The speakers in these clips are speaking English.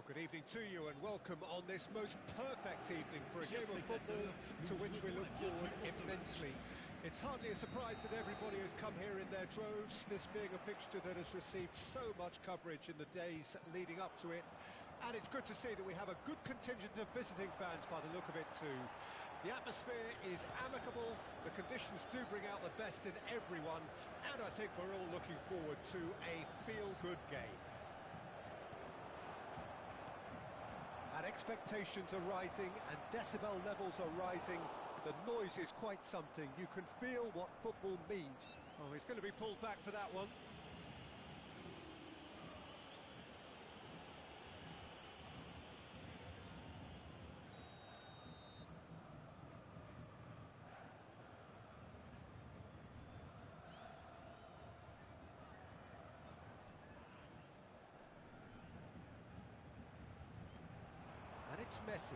Well, good evening to you and welcome on this most perfect evening for a game of football to which we look forward immensely. It's hardly a surprise that everybody has come here in their droves, this being a fixture that has received so much coverage in the days leading up to it. And it's good to see that we have a good contingent of visiting fans by the look of it too. The atmosphere is amicable, the conditions do bring out the best in everyone, and I think we're all looking forward to a feel-good game. And expectations are rising and decibel levels are rising. The noise is quite something. You can feel what football means. Oh, he's going to be pulled back for that one. And it's Messi.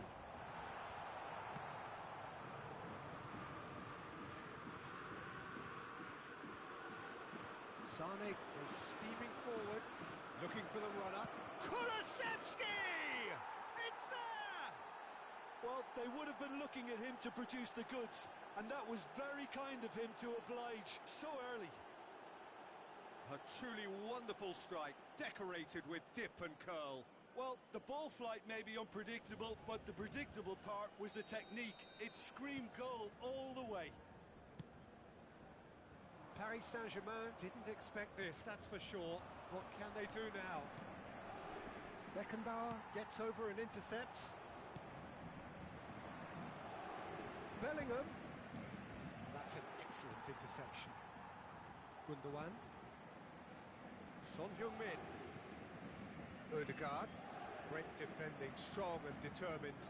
Sane goes steaming forward, looking for the run-up. Kulusevski! It's there! Well, they would have been looking at him to produce the goods, and that was very kind of him to oblige so early. A truly wonderful strike, decorated with dip and curl. Well, the ball flight may be unpredictable, but the predictable part was the technique. It screamed goal all the way. Paris Saint-Germain didn't expect this, that's for sure. What can they do now? Beckenbauer gets over and intercepts. Bellingham. That's an excellent interception. Gundogan. Son Heung-min. Odegaard. Great defending, strong and determined.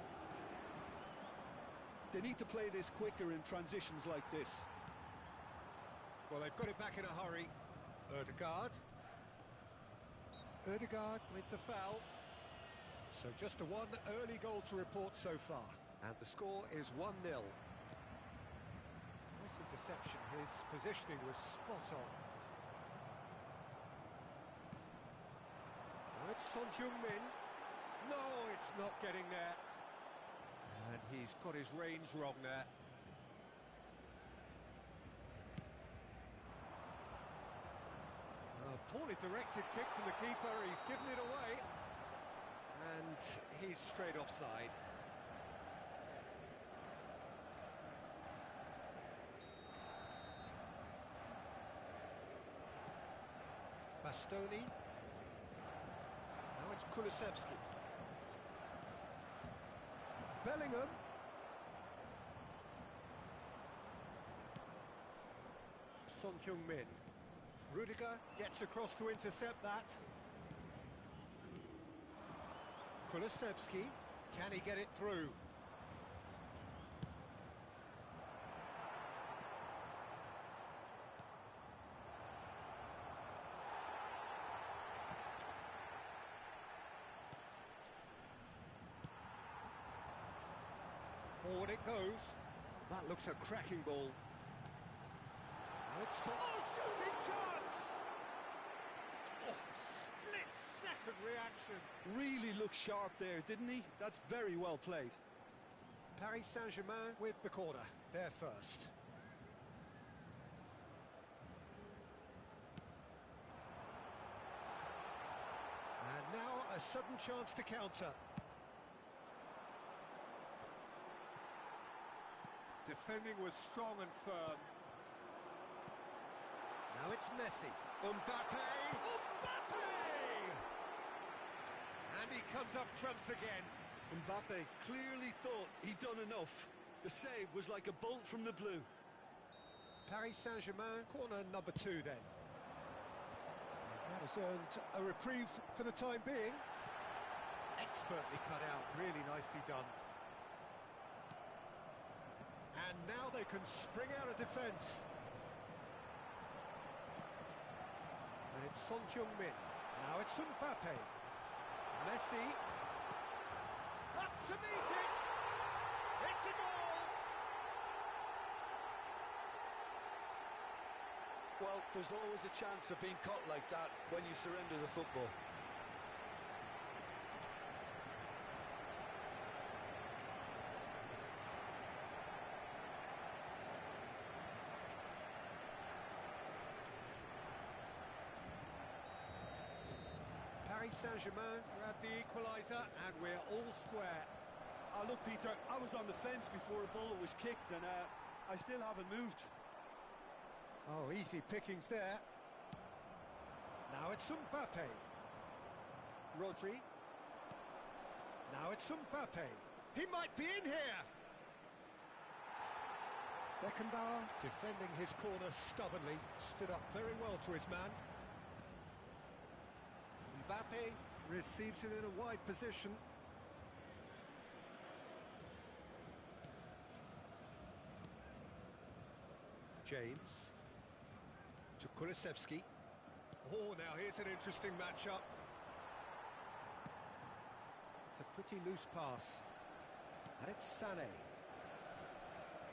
They need to play this quicker in transitions like this. Well, they've got it back in a hurry. Odegaard. Odegaard with the foul. So just the one early goal to report so far. And the score is 1-0. Nice interception. His positioning was spot on. Now it's Son Heung-min. No, it's not getting there. And he's got his range wrong there. A poorly directed kick from the keeper, he's given it away. And he's straight offside. Bastoni. Now it's Kulusevski. Bellingham. Son Heung-min. Rudiger gets across to intercept that. Kulusevski. Can he get it through? Forward it goes. That looks a cracking ball. It's shooting chance! Oh, split-second reaction. Really looked sharp there, didn't he? That's very well played. Paris Saint-Germain with the corner. They're first. And now a sudden chance to counter. Defending was strong and firm. Now it's Messi. Mbappe! And he comes up trumps again. Mbappe clearly thought he'd done enough. The save was like a bolt from the blue. Paris Saint-Germain, corner number 2 then. That has earned a reprieve for the time being. Expertly cut out, really nicely done. And now they can spring out of defence. And it's Son Heung-min. Now it's Mbappe. Messi. Up to meet it! It's a goal! Well, there's always a chance of being caught like that when you surrender the football. Paris Saint-Germain grab the equaliser, and we're all square. Look, Peter, I was on the fence before a ball was kicked, and I still haven't moved. Oh, easy pickings there. Now it's Mbappe. Rodri. Now it's Mbappe. He might be in here. Beckenbauer, defending his corner stubbornly, stood up very well to his man. Mbappe receives it in a wide position. James to Kulusevski. Oh, now here's an interesting matchup. It's a pretty loose pass. And it's Sané.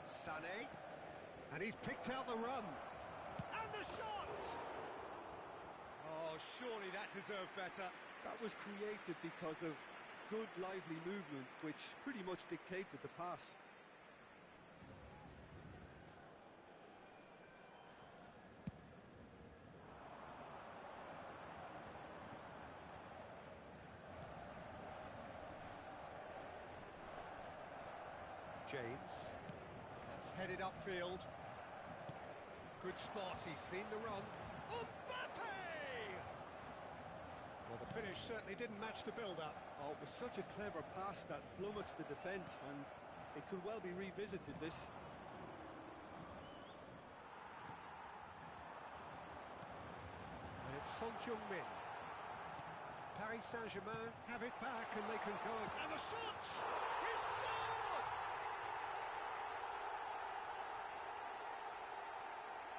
Sané. And he's picked out the run. And the shot! Oh, surely that deserved better. That was created because of good, lively movement, which pretty much dictated the pass. James. That's headed upfield. Good spot, he's seen the run. Mbappe! Well, the finish certainly didn't match the build-up. Oh, it was such a clever pass that flummoxed the defence, and it could well be revisited, this. And it's Son Heung-min. Paris Saint-Germain have it back, and they can go. And the shot! He's scored!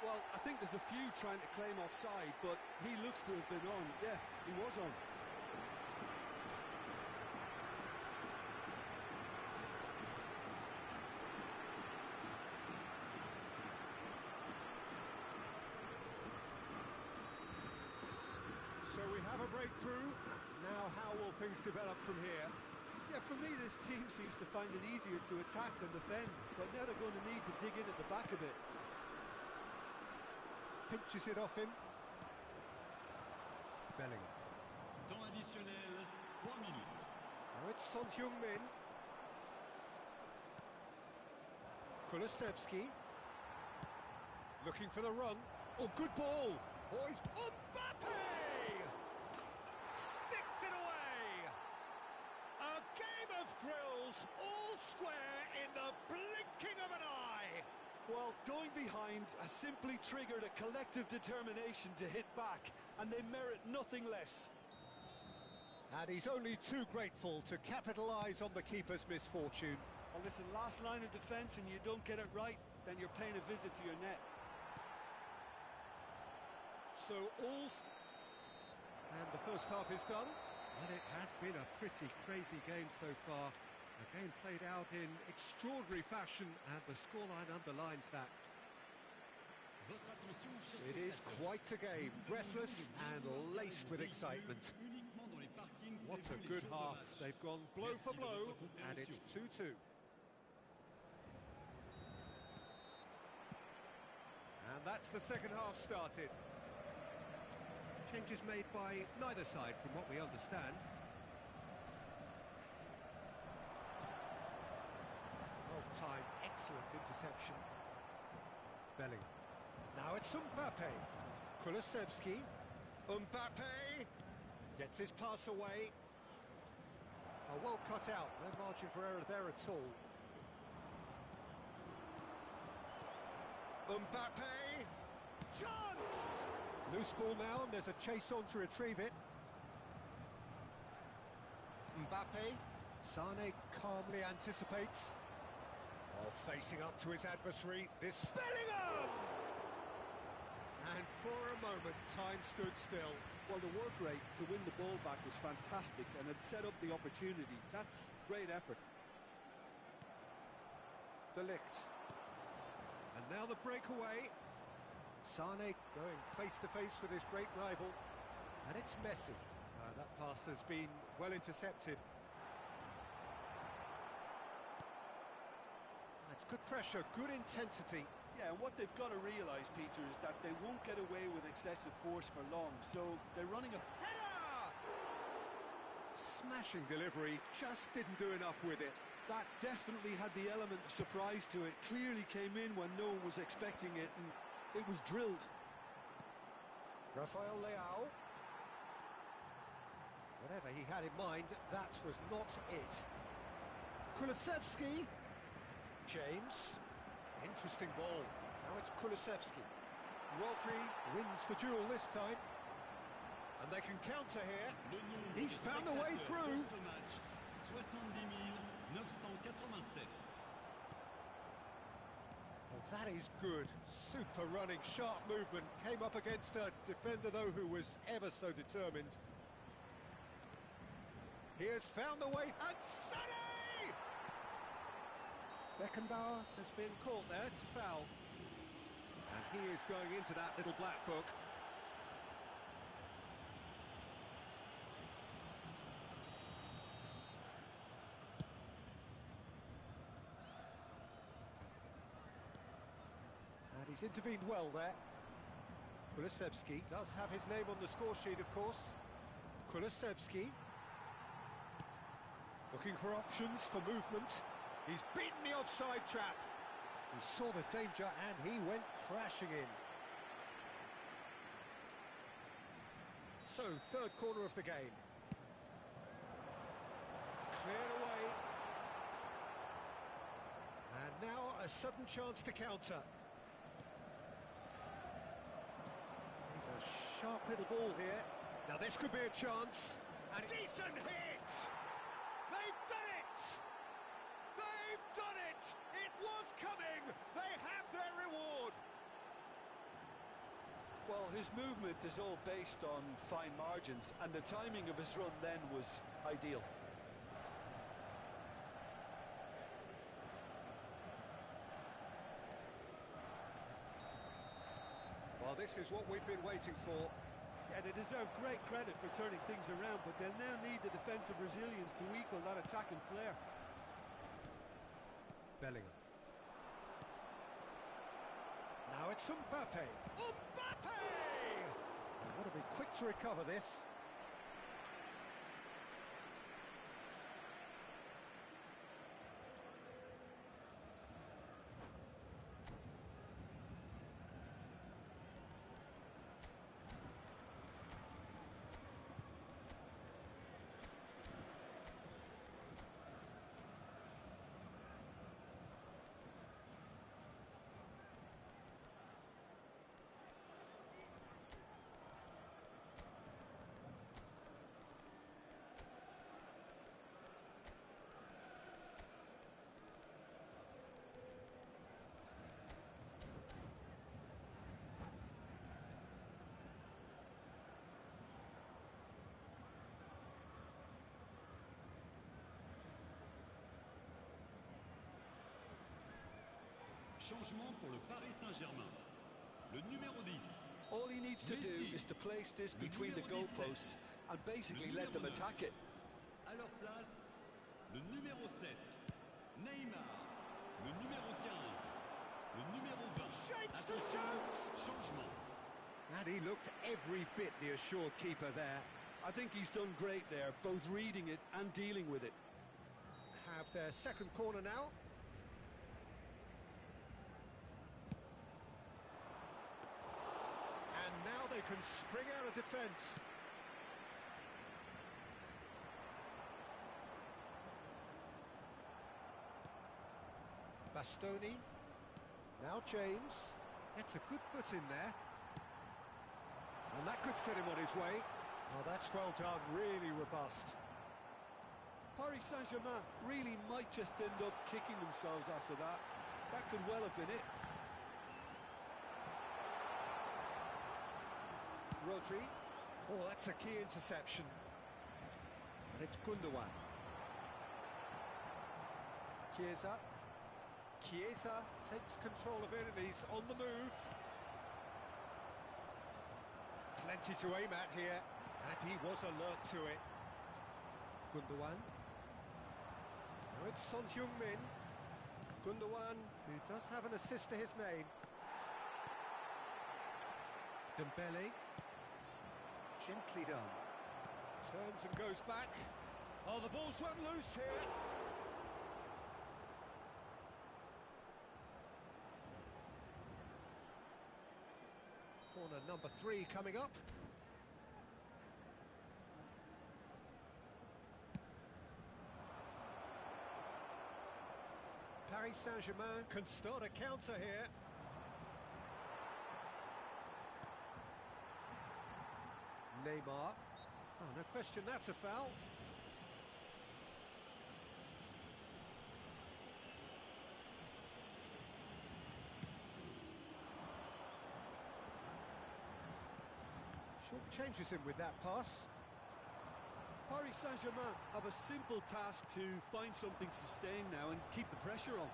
Well, I think there's a few trying to claim offside, but he looks to have been on. Yeah, he was on. So we have a breakthrough. Now how will things develop from here? Yeah, for me, this team seems to find it easier to attack than defend, but now they're going to need to dig in at the back a bit. Pinches it off him. Bellingham. Temps additionnel, 3 minutes. Now it's Son Heung-min. Kulusevski. Looking for the run. Oh, good ball. Oh, he's Mbappe! Sticks it away. A game of thrills, all square in the blinking of an eye. Well, going behind has simply triggered a collective determination to hit back, and they merit nothing less. And he's only too grateful to capitalise on the keeper's misfortune. Well, listen, last line of defence and you don't get it right, then you're paying a visit to your net. So and the first half is done, and it has been a pretty crazy game so far. A game played out in extraordinary fashion, and the scoreline underlines that. It is quite a game, breathless and laced with excitement. What a good half. They've gone blow for blow, and it's 2-2. And that's the second half started. Changes made by neither side from what we understand. Well-timed, excellent interception. Bellingham. Now it's Mbappe. Kulusevski. Mbappe gets his pass away. Oh, well cut out, no margin for error there at all. Mbappe! Chance! Loose ball now, and there's a chase on to retrieve it. Mbappe. Sané calmly anticipates. Oh, facing up to his adversary, this Bellingham! And for a moment, time stood still. Well, the work rate to win the ball back was fantastic, and it set up the opportunity. That's great effort. De Ligt. And now the breakaway. Sané going face-to-face with his great rival. And it's Messi. That pass has been well intercepted. That's good pressure, good intensity. Yeah, and what they've got to realise, Peter, is that they won't get away with excessive force for long, so they're running a... Header! Smashing delivery, just didn't do enough with it. That definitely had the element of surprise to it. Clearly came in when no one was expecting it, and it was drilled. Rafael Leao. Whatever he had in mind, that was not it. Kulusevski. James. Interesting ball. Now it's Kulusevski. Rodri wins the duel this time. And they can counter here. He's found a way through. Well, that is good. Super running, sharp movement. Came up against a defender, though, who was ever so determined. He has found a way. And Sané! Beckenbauer has been caught there. It's a foul. And he is going into that little black book. And he's intervened well there. Kulusevski does have his name on the score sheet, of course. Kulusevski. Looking for options for movement. He's beaten the offside trap. He saw the danger and he went crashing in. So, third corner of the game. Cleared away. And now a sudden chance to counter. He's a sharp little ball here. Now this could be a chance. And decent hit! They've done it! They've done it! It was coming! They have their reward! Well, his movement is all based on fine margins, and the timing of his run then was ideal. Well, this is what we've been waiting for. Yeah, they deserve great credit for turning things around, but they'll now need the defensive resilience to equal that attacking flair. Bellingham. Now it's Mbappe. Mbappe! They want to be quick to recover this. Changement pour le Paris Saint-Germain. Le numéro 10. All he needs to do is to place this between the goalposts and basically let them attack it. À leur place, le numéro 7. Neymar. Le numéro 15. Le numéro 20. Shapes to shoot! Changement. And he looked every bit the assured keeper there. I think he's done great there, both reading it and dealing with it. Have their second corner now. And now they can spring out of defence. Bastoni. Now James. Gets a good foot in there. And that could set him on his way. Oh, that's well done, really robust. Paris Saint-Germain really might just end up kicking themselves after that. That could well have been it. Rodri. Oh, that's a key interception. And it's Gundogan. Chiesa. Chiesa takes control of it and he's on the move. Plenty to aim at here. And he was alert to it. Gundogan. Now it's Son Heung-min. Gundogan, who does have an assist to his name. Dembele. Gently done. Turns and goes back. Oh, the ball's run loose here. Corner number 3 coming up. Paris Saint-Germain can start a counter here. Neymar. Oh, no question, that's a foul. Short changes him with that pass. Paris Saint-Germain have a simple task to find something sustained now and keep the pressure on.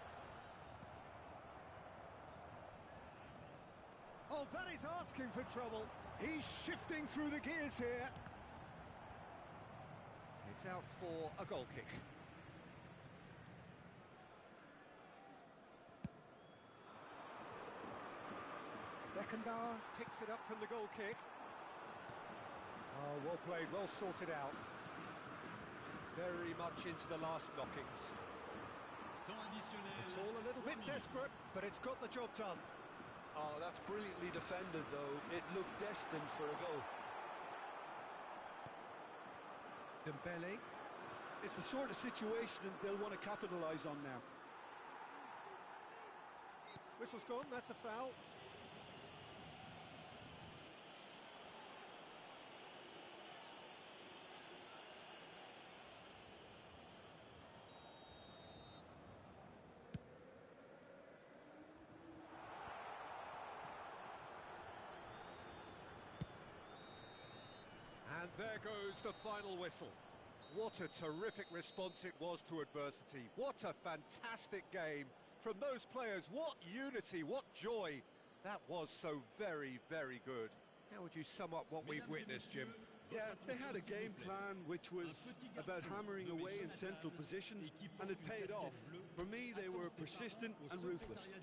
Oh, that is asking for trouble. He's shifting through the gears here. It's out for a goal kick. Beckenbauer picks it up from the goal kick. Oh, well played, well sorted out. Very much into the last knockings. It's all a little bit desperate, but it's got the job done. Oh, that's brilliantly defended, though. It looked destined for a goal. Dembele. It's the sort of situation they'll want to capitalise on now. Whistle's gone, that's a foul. And there goes the final whistle. What a terrific response it was to adversity. What a fantastic game from those players. What unity, what joy. That was so very, very good. How would you sum up what we've witnessed, Jim? Yeah, they had a game plan which was about hammering away in central positions, and it paid off. For me, they were persistent and ruthless.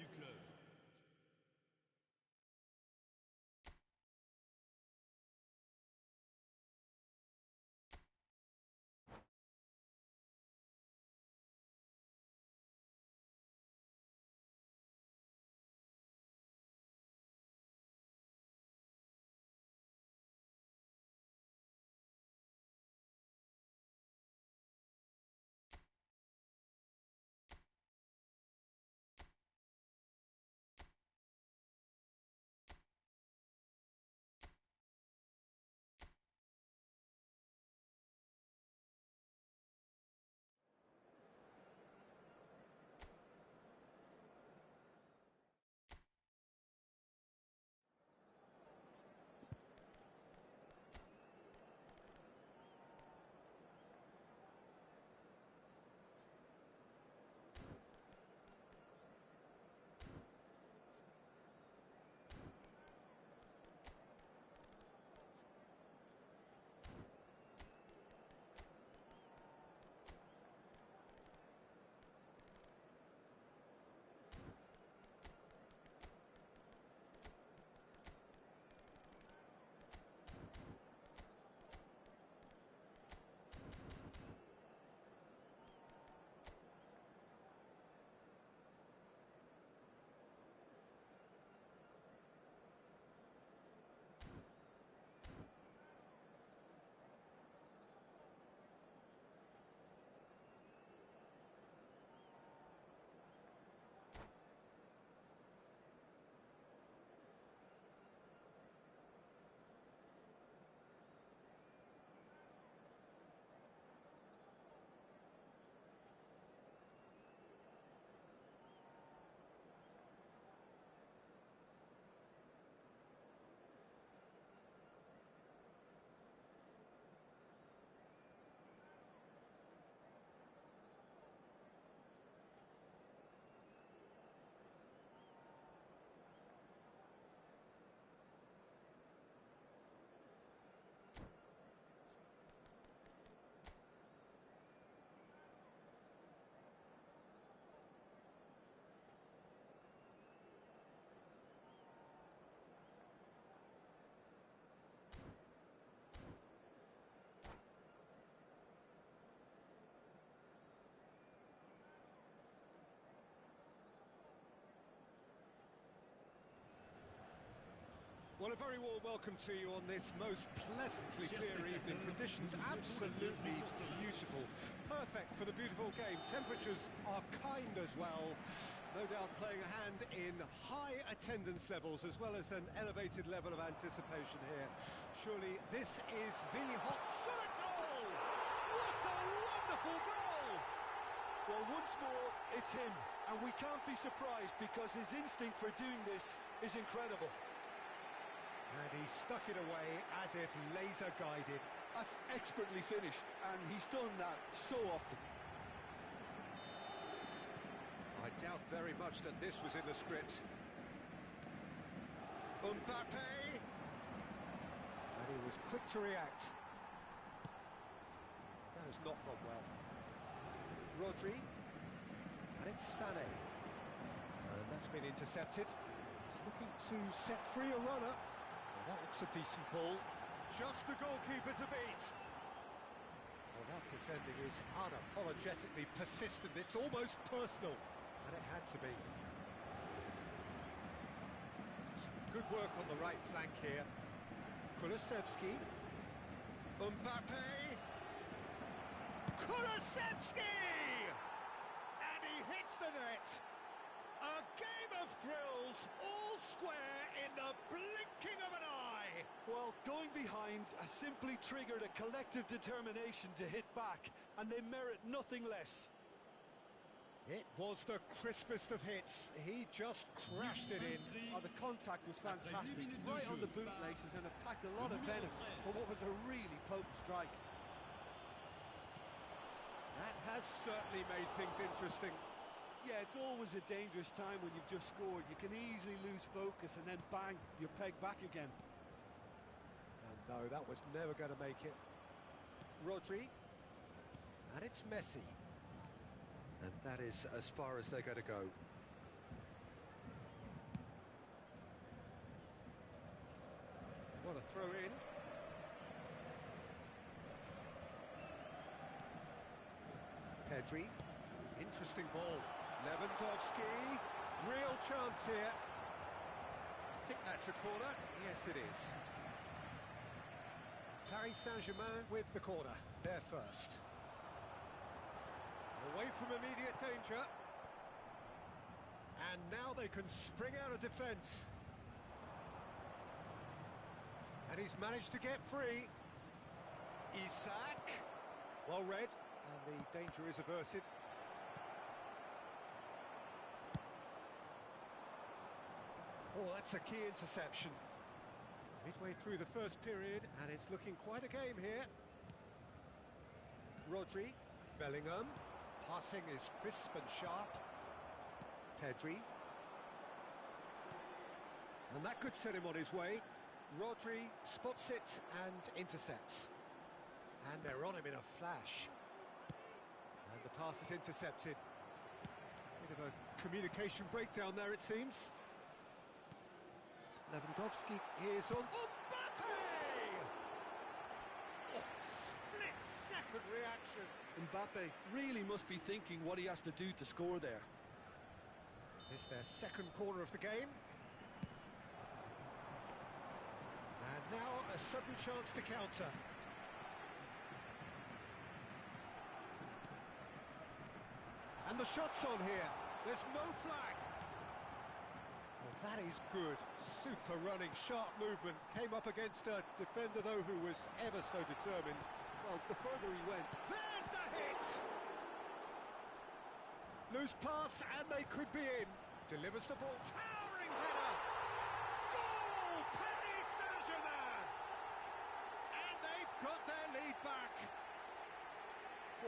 Well, a very warm welcome to you on this most pleasantly clear evening. Conditions absolutely beautiful. Perfect for the beautiful game. Temperatures are kind as well. No doubt playing a hand in high attendance levels as well as an elevated level of anticipation here. Surely this is the hot shot goal! What a wonderful goal! Well, once more, it's him. And we can't be surprised because his instinct for doing this is incredible. And he stuck it away as if laser guided. That's expertly finished, and he's done that so often. I doubt very much that this was in the script. Mbappe! And he was quick to react. That has not gone well. Rodri. And it's Sané. And that's been intercepted. He's looking to set free a runner. Well, that looks a decent ball. Just the goalkeeper to beat. Well, that defending is unapologetically persistent. It's almost personal. And it had to be. Some good work on the right flank here. Kulusevski. Mbappe. Kulusevski! And he hits the net. A game of thrills, all square in the blinking of an eye. Well, going behind has simply triggered a collective determination to hit back, and they merit nothing less. It was the crispest of hits. He just crashed it in. Oh, the contact was fantastic, right on the bootlaces, and it packed a lot of venom for what was a really potent strike. That has certainly made things interesting. Yeah, it's always a dangerous time when you've just scored. You can easily lose focus and then bang, you're pegged back again. And no, that was never going to make it. Rodri. And it's Messi. And that is as far as they're going to go. What a throw in. Pedri. Interesting ball. Lewandowski. Real chance here. I think that's a corner. Yes, it is. Paris Saint-Germain with the corner. They're first. Away from immediate danger. And now they can spring out of defence. And he's managed to get free. Isak. Well read. And the danger is averted. Oh, that's a key interception. Midway through the first period, and it's looking quite a game here. Rodri. Bellingham. Passing is crisp and sharp. Pedri. And that could set him on his way. Rodri spots it and intercepts. And they're on him in a flash. And the pass is intercepted. Bit of a communication breakdown there, it seems. Lewandowski is on. Mbappe! Oh, split-second reaction. Mbappe really must be thinking what he has to do to score there. It's their second corner of the game. And now a sudden chance to counter. And the shot's on here. There's no flag. Well, that is good. Super running, sharp movement. Came up against a defender, though, who was ever so determined. Well, the further he went... There's the hit! Loose pass, and they could be in. Delivers the ball. Towering header! Goal! Paris Saint-Germain! And they've got their lead back.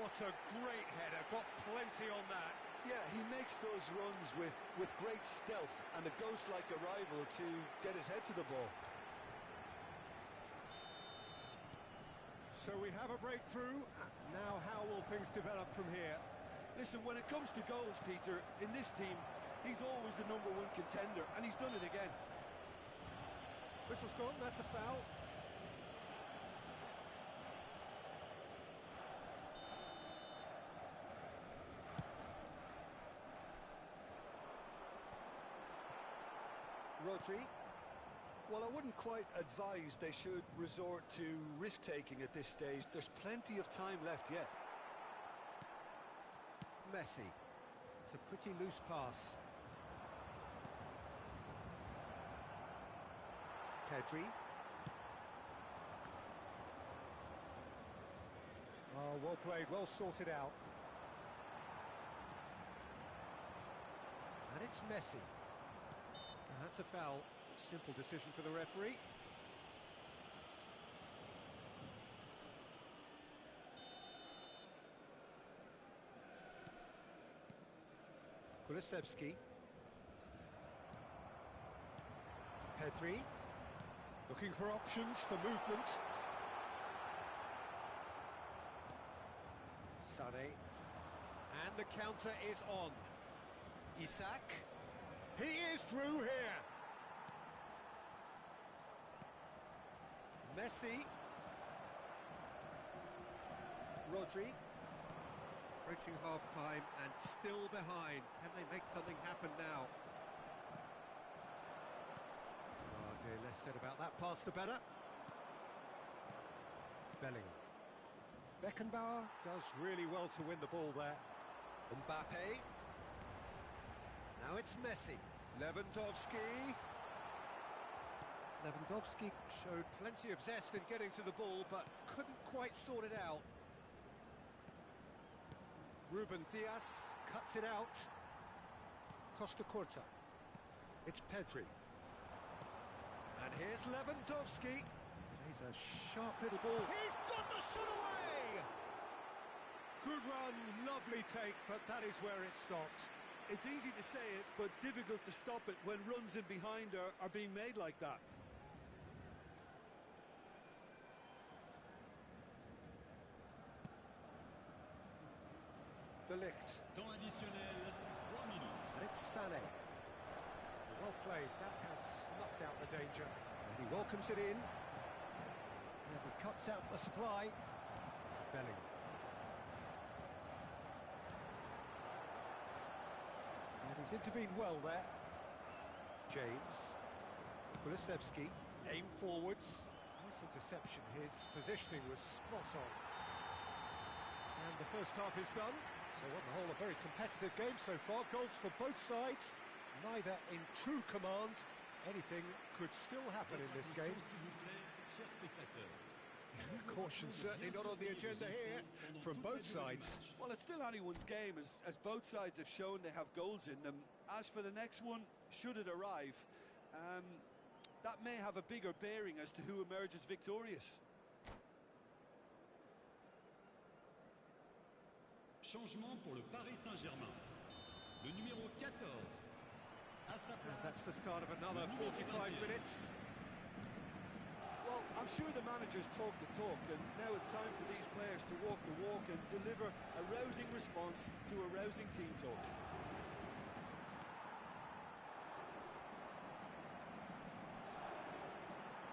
What a great header. Got plenty on that. Yeah, he makes those runs with great stealth and a ghost-like arrival to get his head to the ball. So we have a breakthrough. Now how will things develop from here? Listen, when it comes to goals, Peter, in this team, he's always the #1 contender, and he's done it again. Whistle's gone, that's a foul. Rodri. Well, I wouldn't quite advise they should resort to risk-taking at this stage. There's plenty of time left yet. Messi. It's a pretty loose pass. Pedri. Oh, well played, well sorted out. And it's Messi. Now, that's a foul. Simple decision for the referee. Kulusevski. Pedri. Looking for options for movement. Sané. And the counter is on. Isak. He is through here. Messi. Rodri. Reaching half-time and still behind. Can they make something happen now? Oh dear, less said about that pass the better. Bellingham. Beckenbauer does really well to win the ball there. Mbappe. Now it's Messi. Lewandowski. Lewandowski showed plenty of zest in getting to the ball, but couldn't quite sort it out. Ruben Dias cuts it out. Costa Curta. It's Pedri. And here's Lewandowski. Plays a sharp little ball. He's got the shot away! Good run, lovely take, but that is where it stopped. It's easy to say it, but difficult to stop it when runs in behind are being made like that. De Ligt. Temps additionnel, 3 minutes. And it's Sané. Well played, that has snuffed out the danger. And he welcomes it in. And he cuts out the supply. Bellingham. And he's intervened well there. James. Kulusevski. Aim forwards. Nice interception. His positioning was spot on. And the first half is done. So on the whole, a very competitive game so far. Goals for both sides, neither in true command. Anything could still happen in this game. Caution certainly not on the agenda here from both sides. Well, it's still anyone's game, as both sides have shown they have goals in them. As for the next one, should it arrive, that may have a bigger bearing as to who emerges victorious. Changement pour le Paris Saint-Germain. Le numéro 14. À sa place. And that's the start of another 45 minutes. Well, I'm sure the managers talk the talk, and now it's time for these players to walk the walk and deliver a rousing response to a rousing team talk.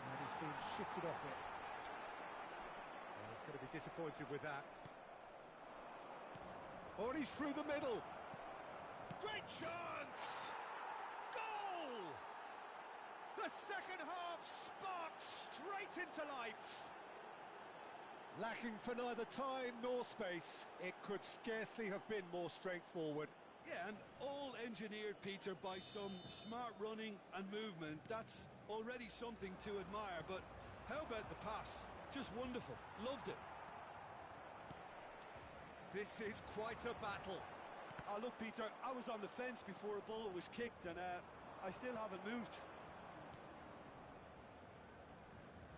And he's been shifted off it. Well, he's going to be disappointed with that. Oh, and he's through the middle. Great chance! Goal! The second half sparked straight into life. Lacking for neither time nor space, it could scarcely have been more straightforward. Yeah, and all engineered, Peter, by some smart running and movement. That's already something to admire, but how about the pass? Just wonderful. Loved it. This is quite a battle. Look, Peter, I was on the fence before a ball was kicked, and I still haven't moved.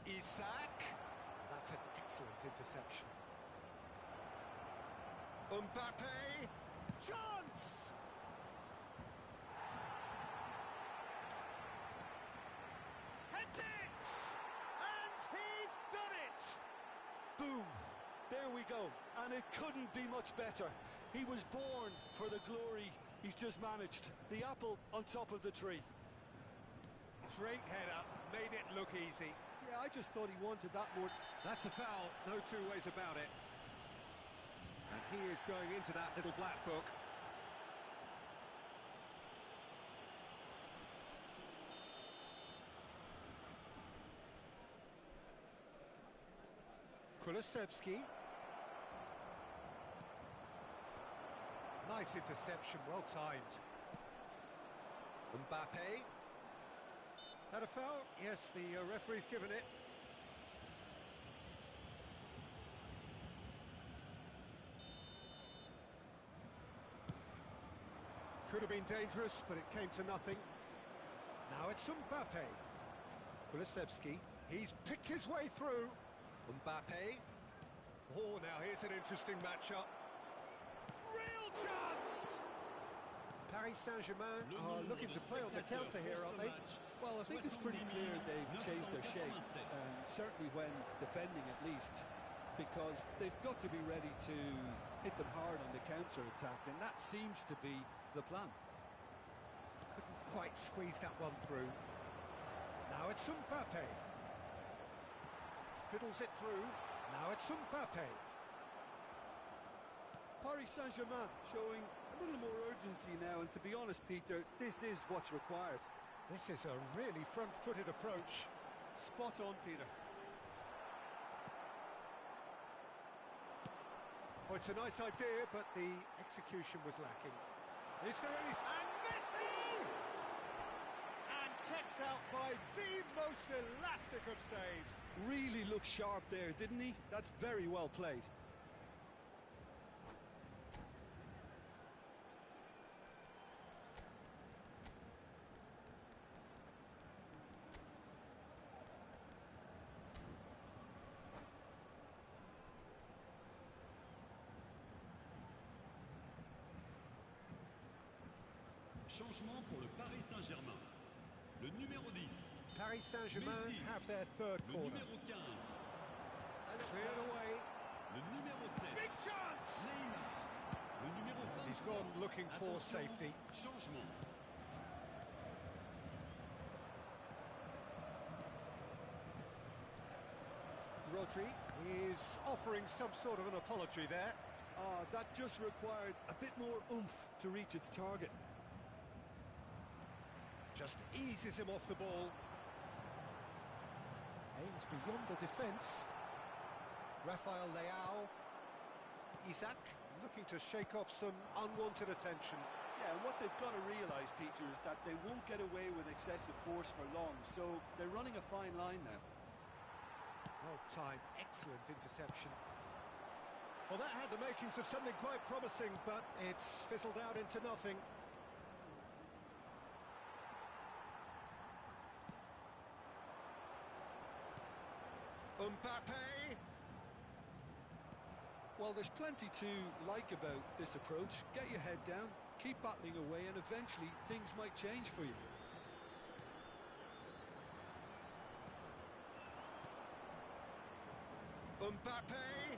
Isak. That's an excellent interception. Mbappe. Chance! Heads it! And he's done it! Boom! There we go, and it couldn't be much better. He was born for the glory he's just managed. The apple on top of the tree. Great header, made it look easy. Yeah, I just thought he wanted that more. That's a foul, no two ways about it. And he is going into that little black book. Kulusevski. Nice interception, well timed. Mbappe. That a foul? Yes, the referee's given it. Could have been dangerous, but it came to nothing. Now it's Mbappe. Kulusevski. He's picked his way through. Mbappe. Oh, now here's an interesting matchup. Real chance! Paris Saint-Germain are looking to play on the counter here, aren't they? Well, I think it's pretty clear they've changed their shape, certainly when defending at least, because they've got to be ready to hit them hard on the counter-attack, and that seems to be the plan. Couldn't quite squeeze that one through. Now it's Mbappe. Fiddles it through. Now it's Mbappe. Paris Saint-Germain showing a little more urgency now, and to be honest, Peter, this is what's required. This is a really front-footed approach. Spot on, Peter. Oh, it's a nice idea, but the execution was lacking. Is there any... And Messi! And kept out by the most elastic of saves. Really looked sharp there, didn't he? That's very well played. Changement pour le Paris Saint-Germain. Le numéro 10. Paris Saint-Germain have their third Le corner. numéro 15. Cleared away. Le numéro 7. Big chance! Neymar. Le numéro 23. He's gone looking for Attention, safety. Changement. Rodri is offering some sort of an apology there. That just required a bit more oomph to reach its target. Just eases him off the ball. Aims beyond the defence. Rafael Leao. Isaac looking to shake off some unwanted attention. Yeah, and what they've got to realise, Peter, is that they won't get away with excessive force for long, so they're running a fine line now. Well timed, excellent interception. Well, that had the makings of something quite promising, but it's fizzled out into nothing. Mbappe! Well, there's plenty to like about this approach. Get your head down, keep battling away, and eventually things might change for you. Mbappe!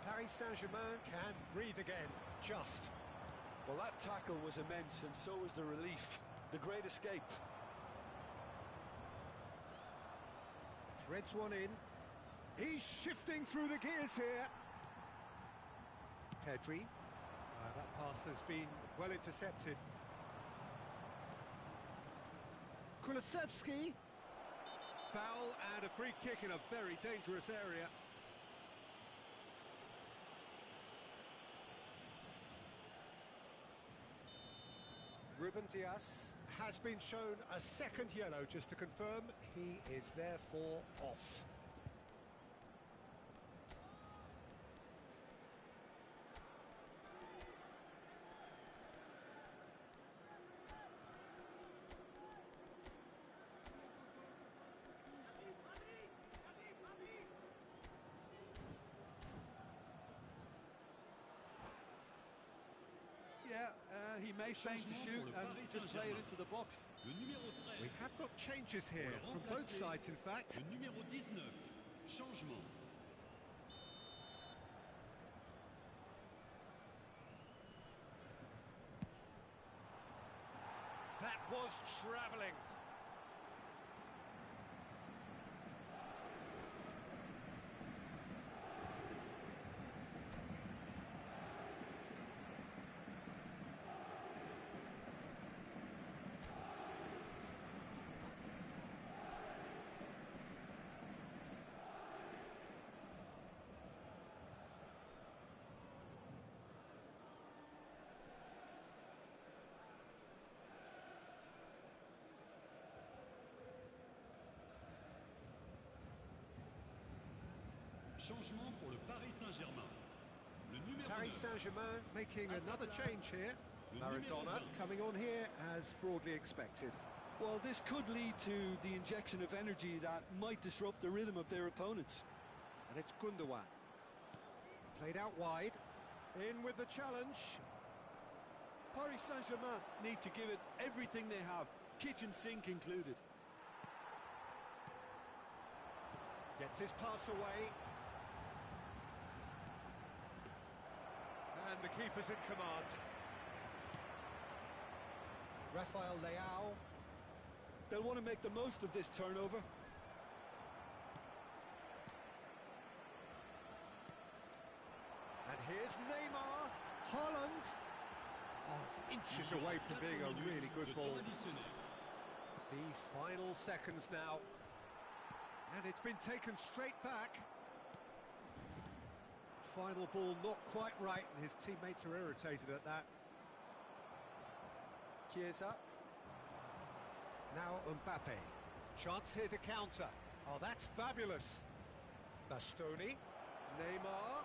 Paris Saint-Germain can breathe again, just. Well, that tackle was immense, and so was the relief. The great escape. Threads one in. He's shifting through the gears here. Pedri. That pass has been well intercepted. Kulusevski. Foul and a free kick in a very dangerous area. Ruben Dias has been shown a second yellow, just to confirm he is therefore off. Yeah, he may feign to shoot and just play it into the box. Le numéro 13. We have got changes here from both sides, in fact. Le numéro 19. Changement. That was travelling. Changement pour le Paris Saint-Germain. Le numéro Paris 9. Saint-Germain making another change here. Maradona coming on here as broadly expected. Well, this could lead to the injection of energy that might disrupt the rhythm of their opponents. And it's Gundogan. Played out wide. In with the challenge. Paris Saint-Germain need to give it everything they have, kitchen sink included. Gets his pass away. And the keeper's in command. Rafael Leao. They'll want to make the most of this turnover. And here's Neymar. Haaland. Oh, it's inches away from being a really good ball. The final seconds now. And it's been taken straight back. Final ball not quite right, and his teammates are irritated at that. Chiesa. Now Mbappe. Chance here to counter. Oh, that's fabulous. Bastoni. Neymar.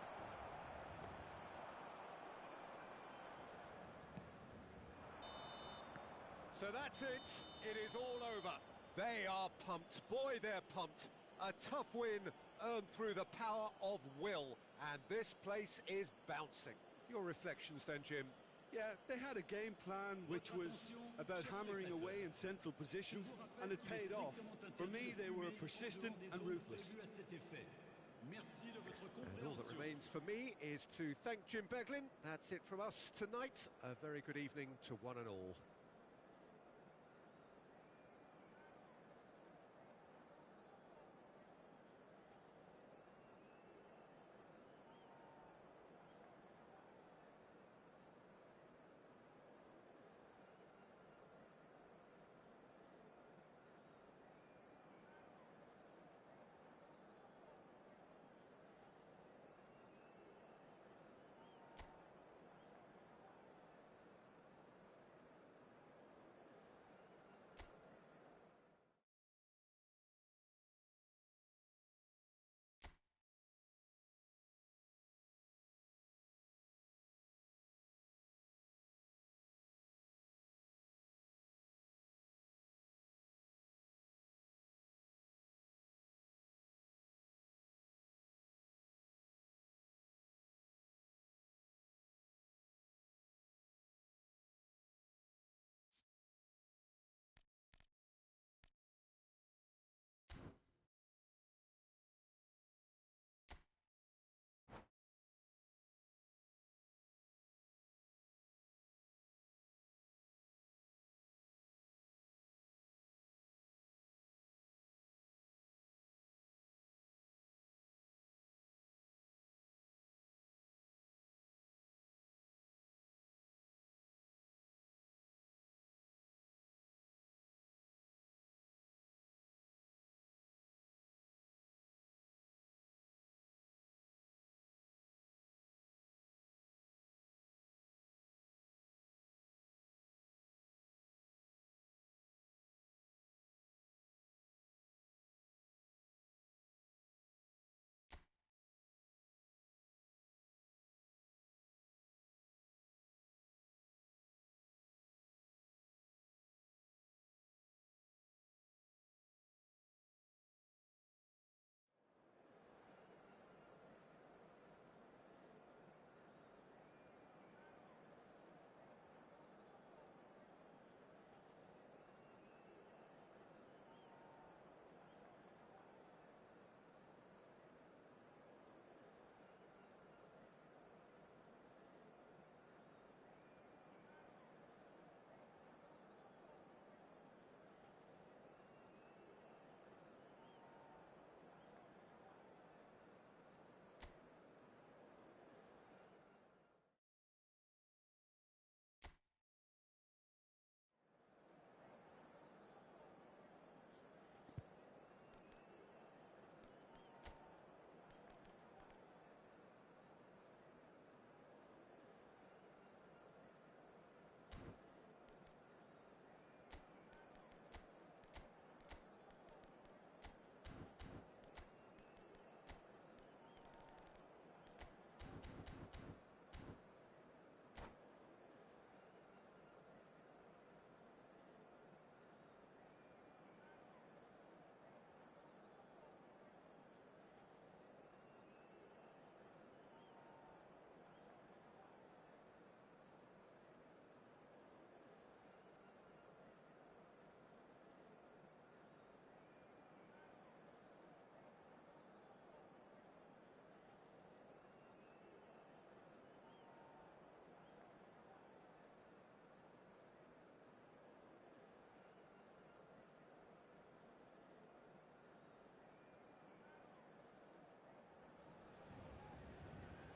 So that's it. It is all over. They are pumped. Boy, they're pumped. A tough win earned through the power of will. And this place is bouncing. Your reflections then, Jim? Yeah, they had a game plan which was about hammering away in central positions, and it paid off. For me, they were persistent and ruthless. And all that remains for me is to thank Jim Beglin. That's it from us tonight. A very good evening to one and all.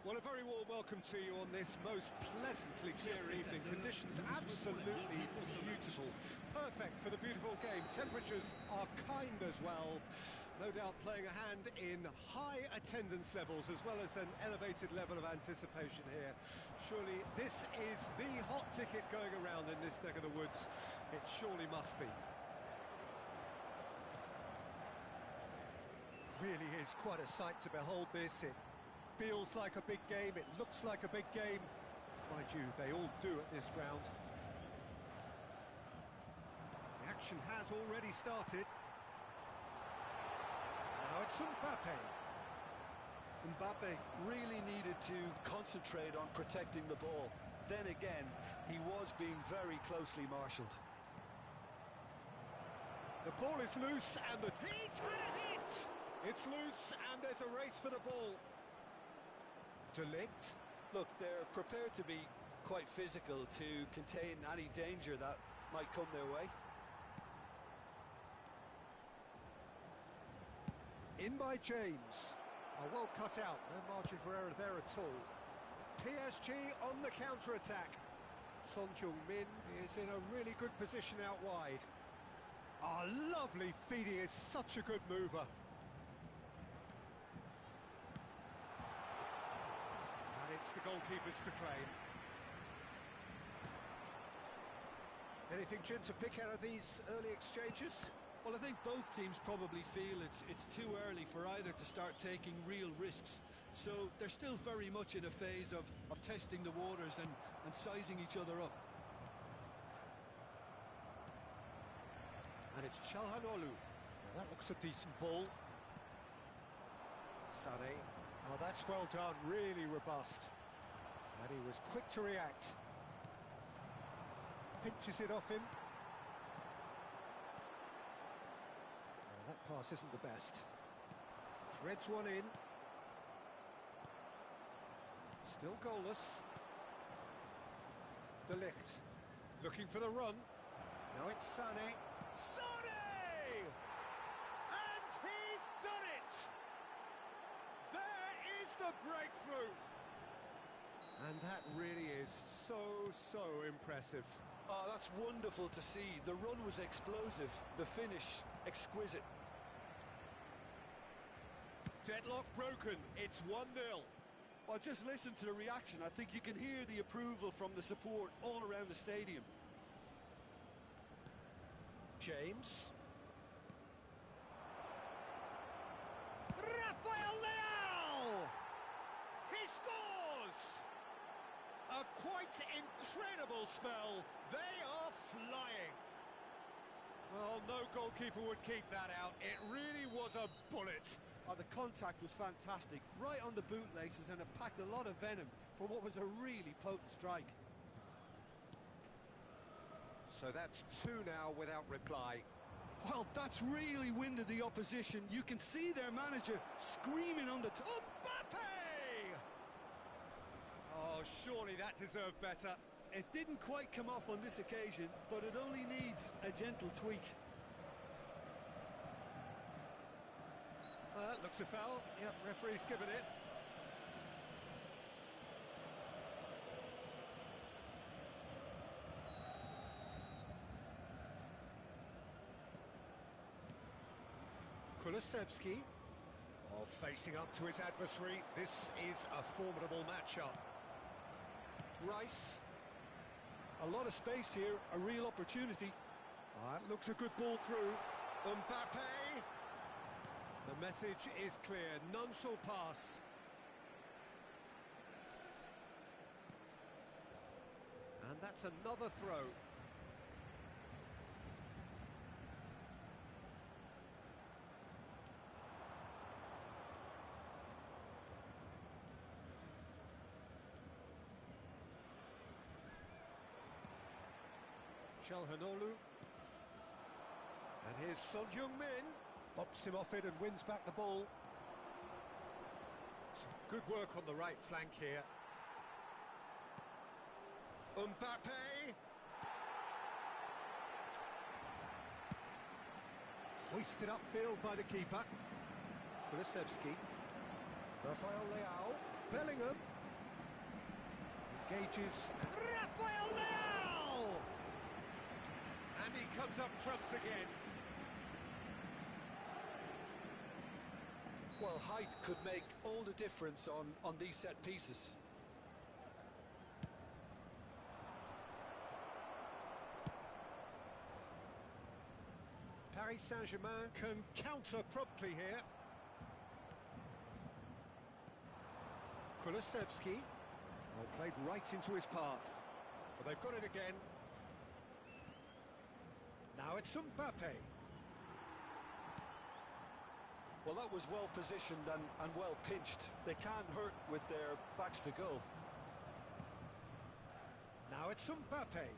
Well, a very warm welcome to you on this most pleasantly clear evening. Conditions absolutely beautiful. Perfect for the beautiful game. Temperatures are kind as well. No doubt playing a hand in high attendance levels as well as an elevated level of anticipation here. Surely this is the hot ticket going around in this neck of the woods. It surely must be. Really is quite a sight to behold this. It feels like a big game, it looks like a big game. Mind you, they all do at this ground. The action has already started. Now it's Mbappe. Mbappe really needed to concentrate on protecting the ball. Then again, he was being very closely marshalled. The ball is loose and he's had a hit! It's loose and there's a race for the ball. De Ligt. Look, they're prepared to be quite physical to contain any danger that might come their way. In by James. Oh, well cut out, no margin for error there at all. PSG on the counter-attack. Son Heung-min is in a really good position out wide. Ah, lovely feed, he is such a good mover. It's the goalkeepers to claim. Anything, Jim, to pick out of these early exchanges? Well, I think both teams probably feel it's too early for either to start taking real risks. So they're still very much in a phase of testing the waters and sizing each other up. And it's Çalhanoğlu. Now that looks a decent ball. Sané. Oh, that's well done, really robust. And he was quick to react. Pinches it off him. Oh, that pass isn't the best. Threads one in. Still goalless. De Ligt. Looking for the run. Now it's Sané. Sané! And he's done it! There is the breakthrough! And that really is so impressive. Oh, that's wonderful to see. The run was explosive, the finish exquisite. Deadlock broken, it's 1-0. Well, just listen to the reaction. I think you can hear the approval from the support all around the stadium. James. Rafael Leao! He scores! A quite incredible spell. They are flying. Well, no goalkeeper would keep that out. It really was a bullet. Oh, the contact was fantastic, right on the bootlaces, and it packed a lot of venom for what was a really potent strike. So that's 2 now without reply. Well, that's really winded the opposition. You can see their manager screaming on the top. Mbappe! Oh, surely that deserved better. It didn't quite come off on this occasion, but it only needs a gentle tweak. That looks a foul. Yep, referee's given it. Kulusevski. Oh, facing up to his adversary. This is a formidable matchup. Rice. A lot of space here, a real opportunity. That looks a good ball through. Mbappe. The message is clear, none shall pass. And that's another throw. Çalhanoğlu. And here's Son Heung-min. Bops him off it and wins back the ball. Some good work on the right flank here. Mbappe! Hoisted upfield by the keeper. Kulusevski. Rafael Leao. Bellingham. Engages. Rafael Leao! And he comes up trumps again. Well, height could make all the difference on these set pieces. Paris Saint-Germain can counter promptly here. Kulusevski. Well, played right into his path. Well, they've got it again. Now it's Mbappe. Well, that was well positioned and well pinched. They can't hurt with their backs to goal. Now it's Mbappe.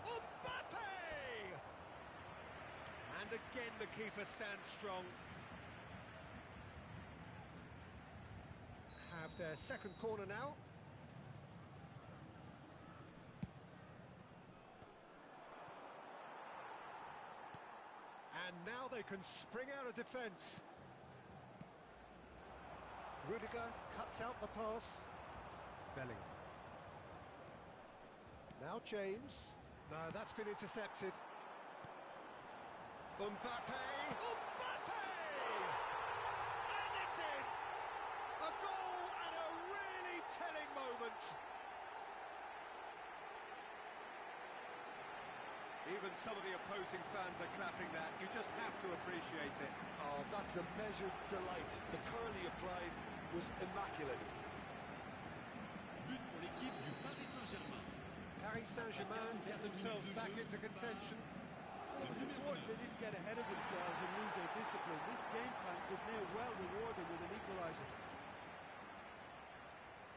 Mbappe! And again the keeper stands strong. Have their second corner now. And now they can spring out of defence. Rudiger cuts out the pass. Bellingham. Now James. No, that's been intercepted. Mbappe! Mbappe! And it's in! A goal and a really telling moment. Even some of the opposing fans are clapping that. You just have to appreciate it. Oh, that's a measured delight. The curl he applied was immaculate. But pour l'équipe du Paris Saint-Germain. Paris Saint-Germain get themselves back into contention. Well, it was important they didn't get ahead of themselves and lose their discipline. This game plan could near well reward them with an equaliser.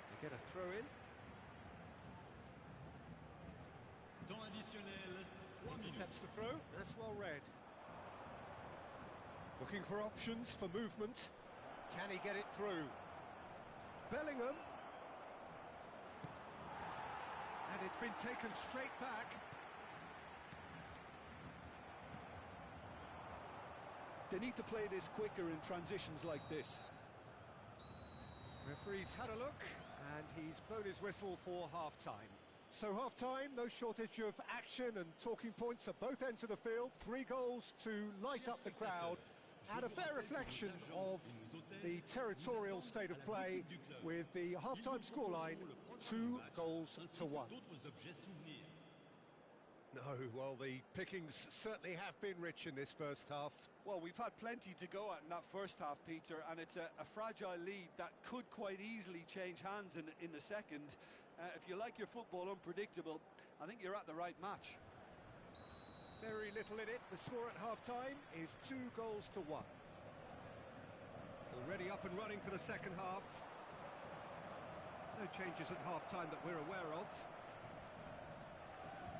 They get a throw in. Temps additionnel, 3 minutes. Intercepts the throw. That's well read. Looking for options for movement. Can he get it through? Bellingham. And it's been taken straight back. They need to play this quicker in transitions like this. Referee's had a look, and he's blown his whistle for half-time. So half-time, no shortage of action and talking points at both ends of the field. 3 goals to light up the crowd, and a fair reflection of the territorial state of play with the half-time scoreline, 2 goals to 1. No, well, the pickings certainly have been rich in this first half. Well, we've had plenty to go at in that first half, Peter, and it's a fragile lead that could quite easily change hands in the second. If you like your football unpredictable, I think you're at the right match. Very little in it. The score at half-time is 2 goals to 1. Already up and running for the second half. No changes at half-time that we're aware of.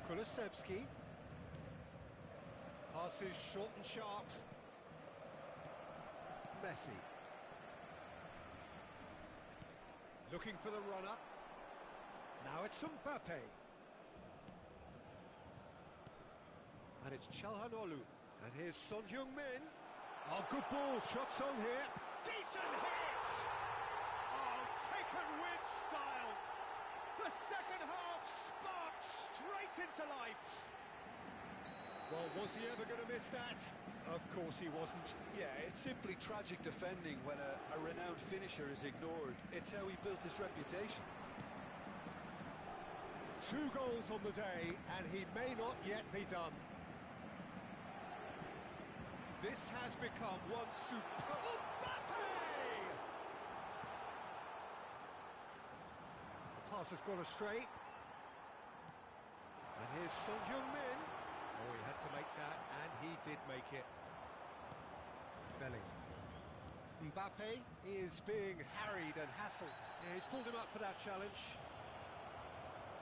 Kulusevski. Passes short and sharp. Messi. Looking for the runner. Now it's Mbappe. And it's Çalhanoğlu. And here's Son Heung-min. Oh, good ball. Shots on here. Decent hit! Oh, taken with style. The second half sparked straight into life. Well, was he ever going to miss that? Of course he wasn't. Yeah, it's simply tragic defending when a renowned finisher is ignored. It's how he built his reputation. 2 goals on the day, and he may not yet be done. This has become one superb... Mbappe! The pass has gone astray. And here's Son Heung-min. Oh, he had to make that, and he did make it. Bellingham. Mbappe is being harried and hassled. Yeah, he's pulled him up for that challenge.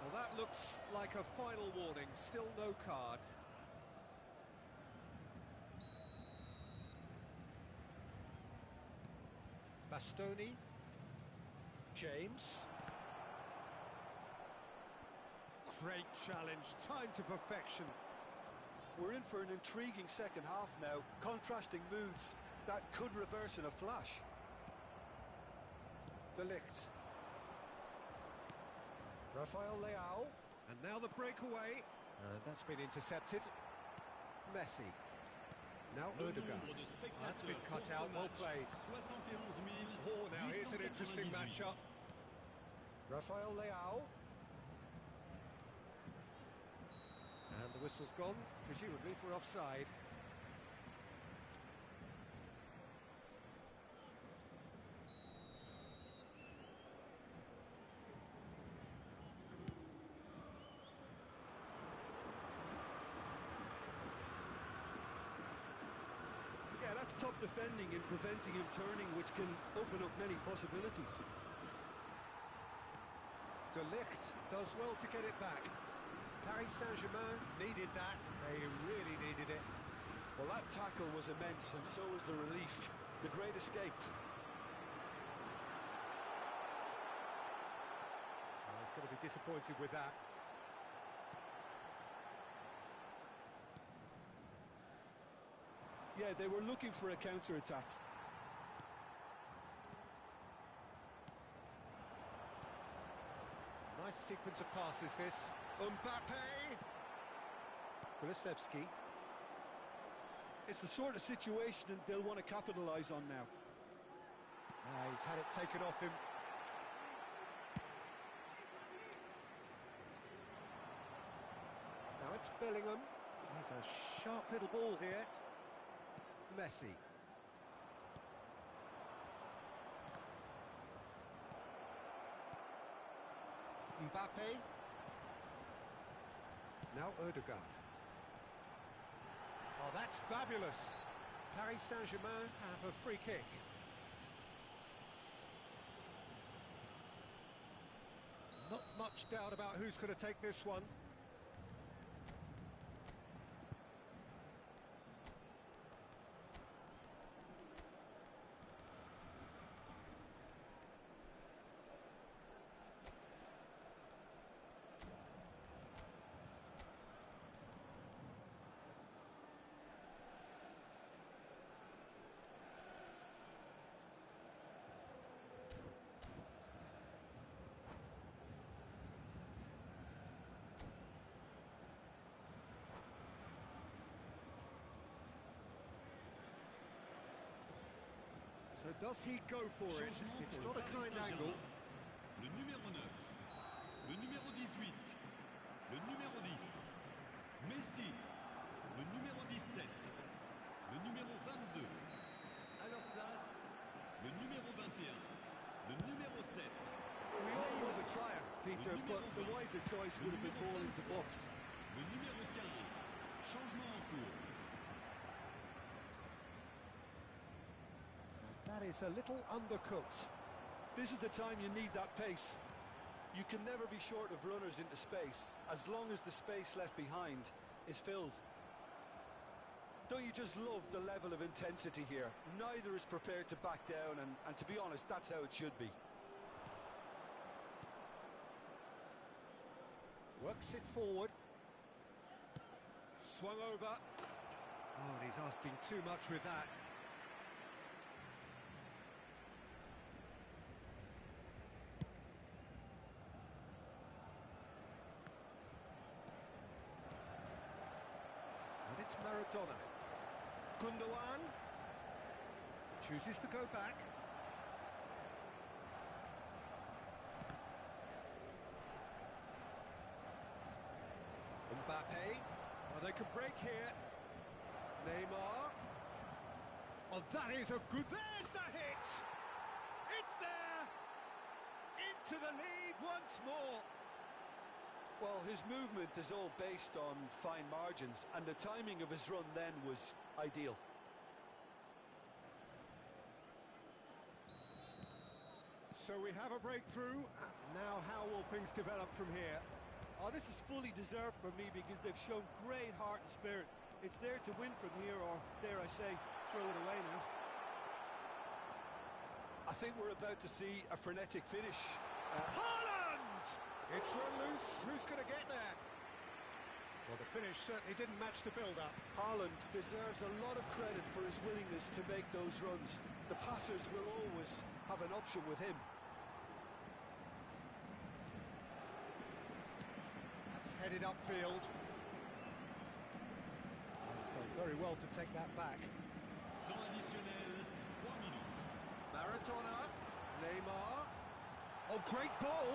Well, that looks like a final warning. Still no card. Bastoni. James. Great challenge. Time to perfection. We're in for an intriguing second half now. Contrasting moods that could reverse in a flash. De Ligt. Rafael Leao. And now the breakaway. And that's been intercepted. Messi. Now Ødegaard. That's been cut out, well played. Oh, now here's an interesting matchup. Rafael Leao. And the whistle's gone, presumably for offside. Yeah, that's top defending and preventing him turning, which can open up many possibilities. De Ligt does well to get it back. Paris Saint-Germain needed that. They really needed it. Well, that tackle was immense, and so was the relief. The great escape. Well, he's going to be disappointed with that. Yeah, they were looking for a counter-attack. Nice sequence of passes, this. Mbappe! Kulusevski. It's the sort of situation that they'll want to capitalise on now. He's had it taken off him. Now it's Bellingham. He's a sharp little ball here. Messi. Mbappe. Now Ødegaard. Oh, that's fabulous. Paris Saint-Germain have a free kick. Not much doubt about who's going to take this one. So does he go for it? It's not a kind angle. Le numéro 9, le numéro 18, le numéro 10, Messi, le numéro 17, le numéro 22. À leur place, le numéro 21, le numéro 7. We all love a trier, Peter, but the wiser choice would have been ball into box. Le numéro 15, changement en cours. That is a little undercooked. This is the time you need that pace. You can never be short of runners into space, as long as the space left behind is filled. Don't you just love the level of intensity here? Neither is prepared to back down, and to be honest, that's how it should be. Works it forward. Swung over. Oh, and he's asking too much with that. And it's Maradona. Gundogan chooses to go back. Mbappe. Oh, they can break here. Neymar. Oh, that is a good... There's the hit! It's there! Into the lead once more. Well, his movement is all based on fine margins, and the timing of his run then was ideal. So we have a breakthrough. Now how will things develop from here? Oh, this is fully deserved for me because they've shown great heart and spirit. It's there to win from here, or dare I say, throw it away now. I think we're about to see a frenetic finish. Haaland! It's run loose. Who's going to get there? Well, the finish certainly didn't match the build-up. Haaland deserves a lot of credit for his willingness to make those runs. The passers will always have an option with him. headed upfield. He's done very well to take that back. Temps additionnel, 3 minutes. Maradona, Neymar. Oh, great ball!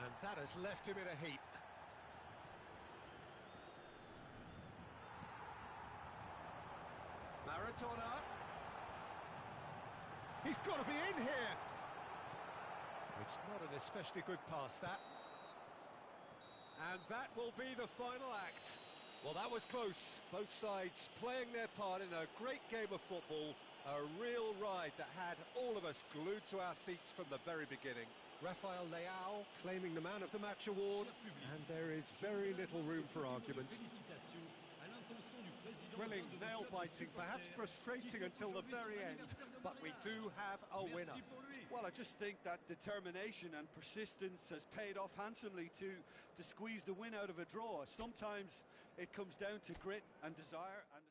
And that has left him in a heap. Maradona. He's got to be in here! It's not an especially good pass, that. And that will be the final act. Well, that was close. Both sides playing their part in a great game of football. A real ride that had all of us glued to our seats from the very beginning. Rafael Leao claiming the Man of the Match award, and there is very little room for argument. Thrilling, nail-biting, perhaps frustrating until the very end, but we do have a winner. Well, I just think that determination and persistence has paid off handsomely to squeeze the win out of a draw. Sometimes it comes down to grit and desire and...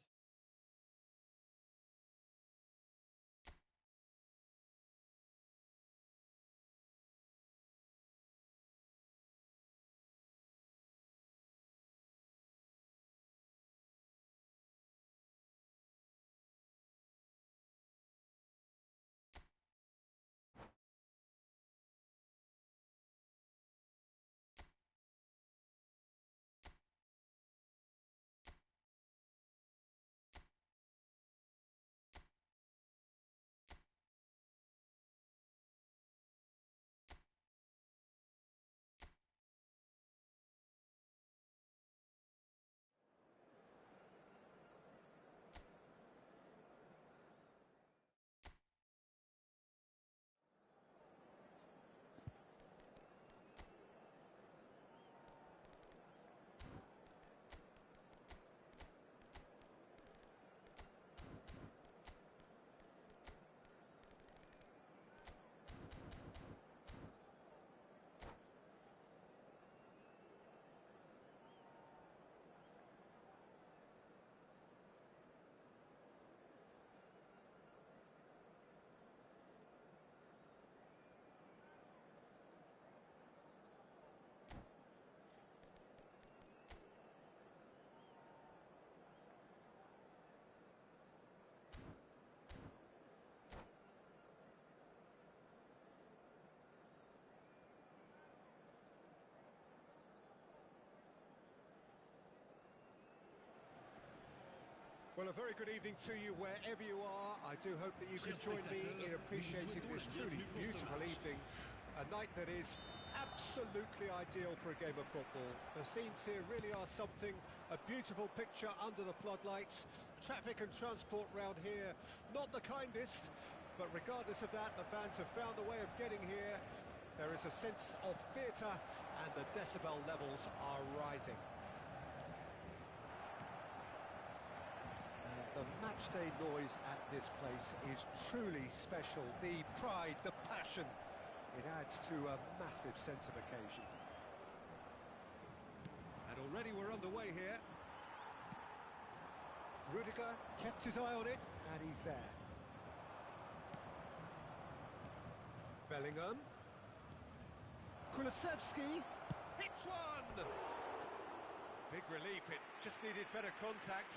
Well, a very good evening to you wherever you are. I do hope that you can join me in appreciating this truly beautiful evening. A night that is absolutely ideal for a game of football. The scenes here really are something. A beautiful picture under the floodlights. Traffic and transport round here, not the kindest. But regardless of that, the fans have found a way of getting here. There is a sense of theatre and the decibel levels are rising. The matchday noise at this place is truly special. The pride, the passion, it adds to a massive sense of occasion. And already we're underway here. Rudiger kept his eye on it, and he's there. Bellingham. Kulusevski hits one! Big relief, it just needed better contact.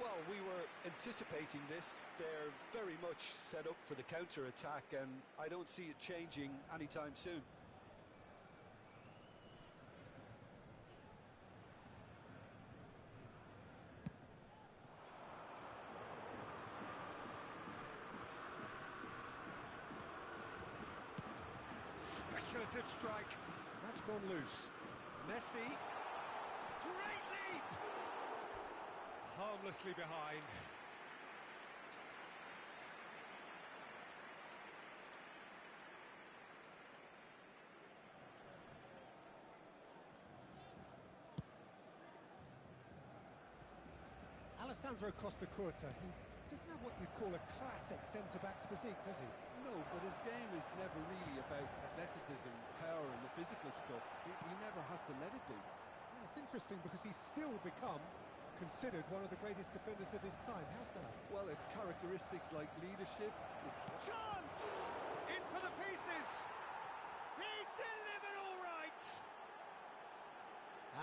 Well, we were anticipating this. They're very much set up for the counter-attack, and I don't see it changing anytime soon. Speculative strike. That's gone loose. Messi. Great leap! Harmlessly behind. Alessandro Costa Curta, he doesn't have what you'd call a classic centre-back's physique, does he? No, but his game is never really about athleticism, power and the physical stuff. He never has to let it be. Well, it's interesting because he's still become considered one of the greatest defenders of his time. How's that? Well, it's characteristics like leadership. Chance! In for the pieces! He's delivered all right!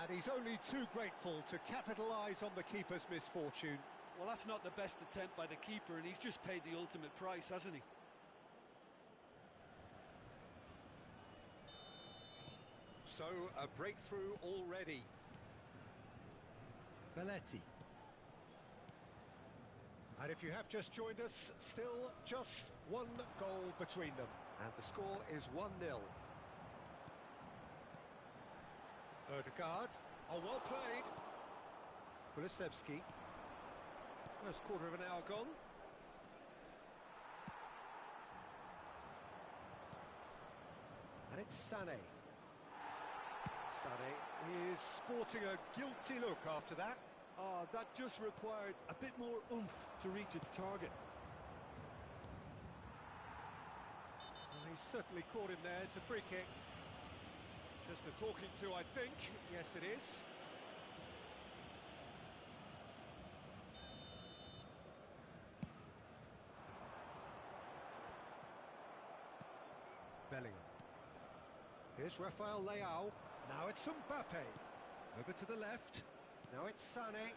And he's only too grateful to capitalise on the keeper's misfortune. Well, that's not the best attempt by the keeper, and he's just paid the ultimate price, hasn't he? So, a breakthrough already. Belletti. And if you have just joined us, still just one goal between them. And the score is 1-0. Ødegaard. Oh, well played. Kulusevski. First quarter of an hour gone. And it's Sané. Sané is sporting a guilty look after that. Oh, that just required a bit more oomph to reach its target. Well, he's certainly caught him there. It's a free kick. Just a talking to, I think. Yes, it is. Bellingham. Here's Rafael Leao. Now it's Mbappe. Over to the left. Now it's Sané.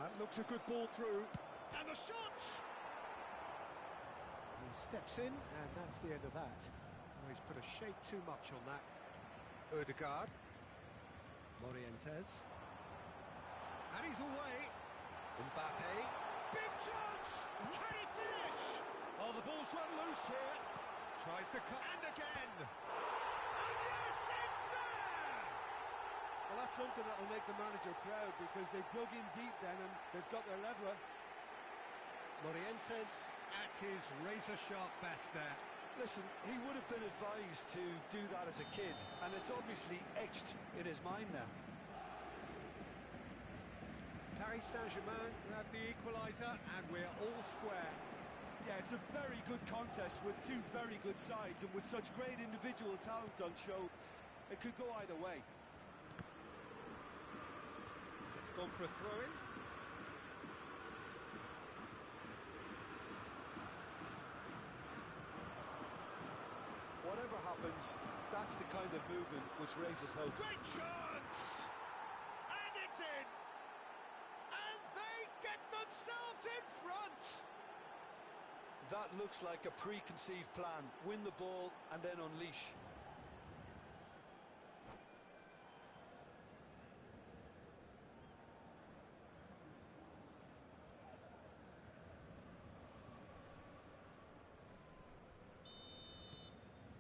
That looks a good ball through. And the shot! He steps in, and that's the end of that. Oh, he's put a shade too much on that. Ødegaard. Morientes. And he's away. Mbappe. Big chance! Can he finish? Oh, the ball's run loose here. Tries to cut. And again! And yes, it's there! Well, that's something that'll make the manager proud, because they dug in deep then and they've got their leveller. Morientes at his razor-sharp best there. Listen, he would have been advised to do that as a kid, and it's obviously etched in his mind now. Paris Saint-Germain grab the equaliser, and we're all square. Yeah, it's a very good contest with two very good sides, and with such great individual talent on show, it could go either way. It's gone for a throw-in. Whatever happens, that's the kind of movement which raises hope. Great chance! And it's in! And they get themselves in front! That looks like a preconceived plan. Win the ball and then unleash.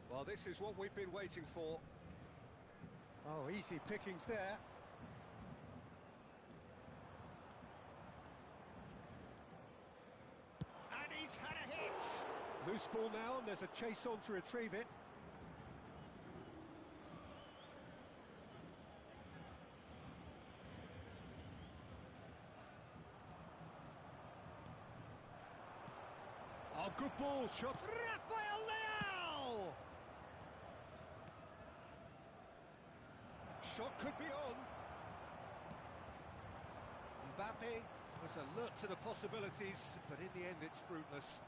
Well, this is what we've been waiting for. Oh, easy pickings there. And he's had a hit! Loose ball now, and there's a chase on to retrieve it. Oh, good ball, shot. Rafael Leao! Shot could be on. Mbappe was alert to the possibilities, but in the end it's fruitless.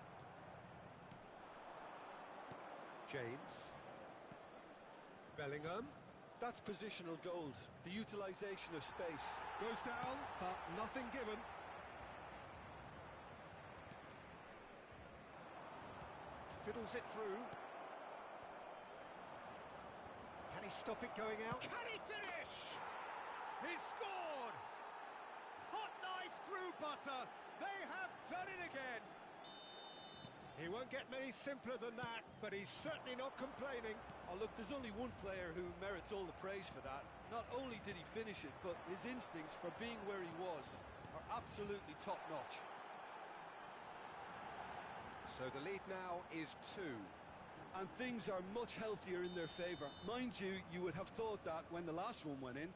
James. Bellingham. That's positional gold, the utilisation of space. Goes down, but nothing given. Fiddles it through. Can he stop it going out? Can he finish? He scored! Hot knife through butter. They have done it again. He won't get many simpler than that, but he's certainly not complaining. Oh, look, there's only one player who merits all the praise for that. Not only did he finish it, but his instincts for being where he was are absolutely top-notch. So the lead now is 2. And things are much healthier in their favour. Mind you, you would have thought that when the last one went in.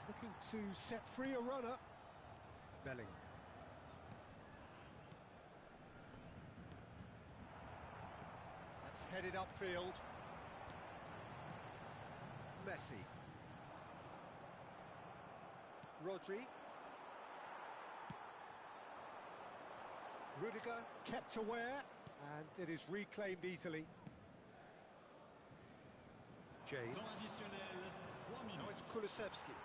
looking to set free a runner. Belling. That's headed upfield. Messi. Rodri. Rudiger kept aware, and it is reclaimed easily. James. Temps additionnel, 3 Now minutes. it's Kulusevski.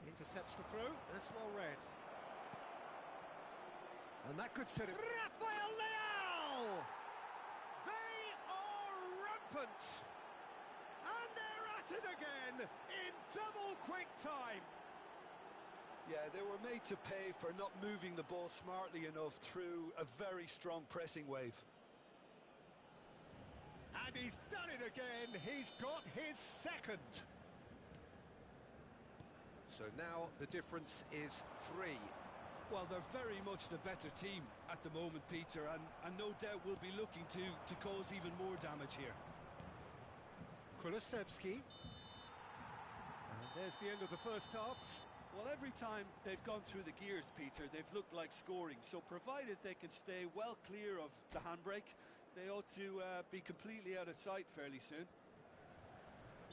Intercepts the throw, that's well read. And that could set it. Rafael Leao! They are rampant! And they're at it again in double quick time. Yeah, they were made to pay for not moving the ball smartly enough through a very strong pressing wave. And he's done it again. He's got his second. So now the difference is 3. Well, they're very much the better team at the moment, Peter, and no doubt will be looking to cause even more damage here. Kulusevski. And there's the end of the first half. Well, every time they've gone through the gears, Peter, they've looked like scoring. So provided they can stay well clear of the handbrake, they ought to be completely out of sight fairly soon.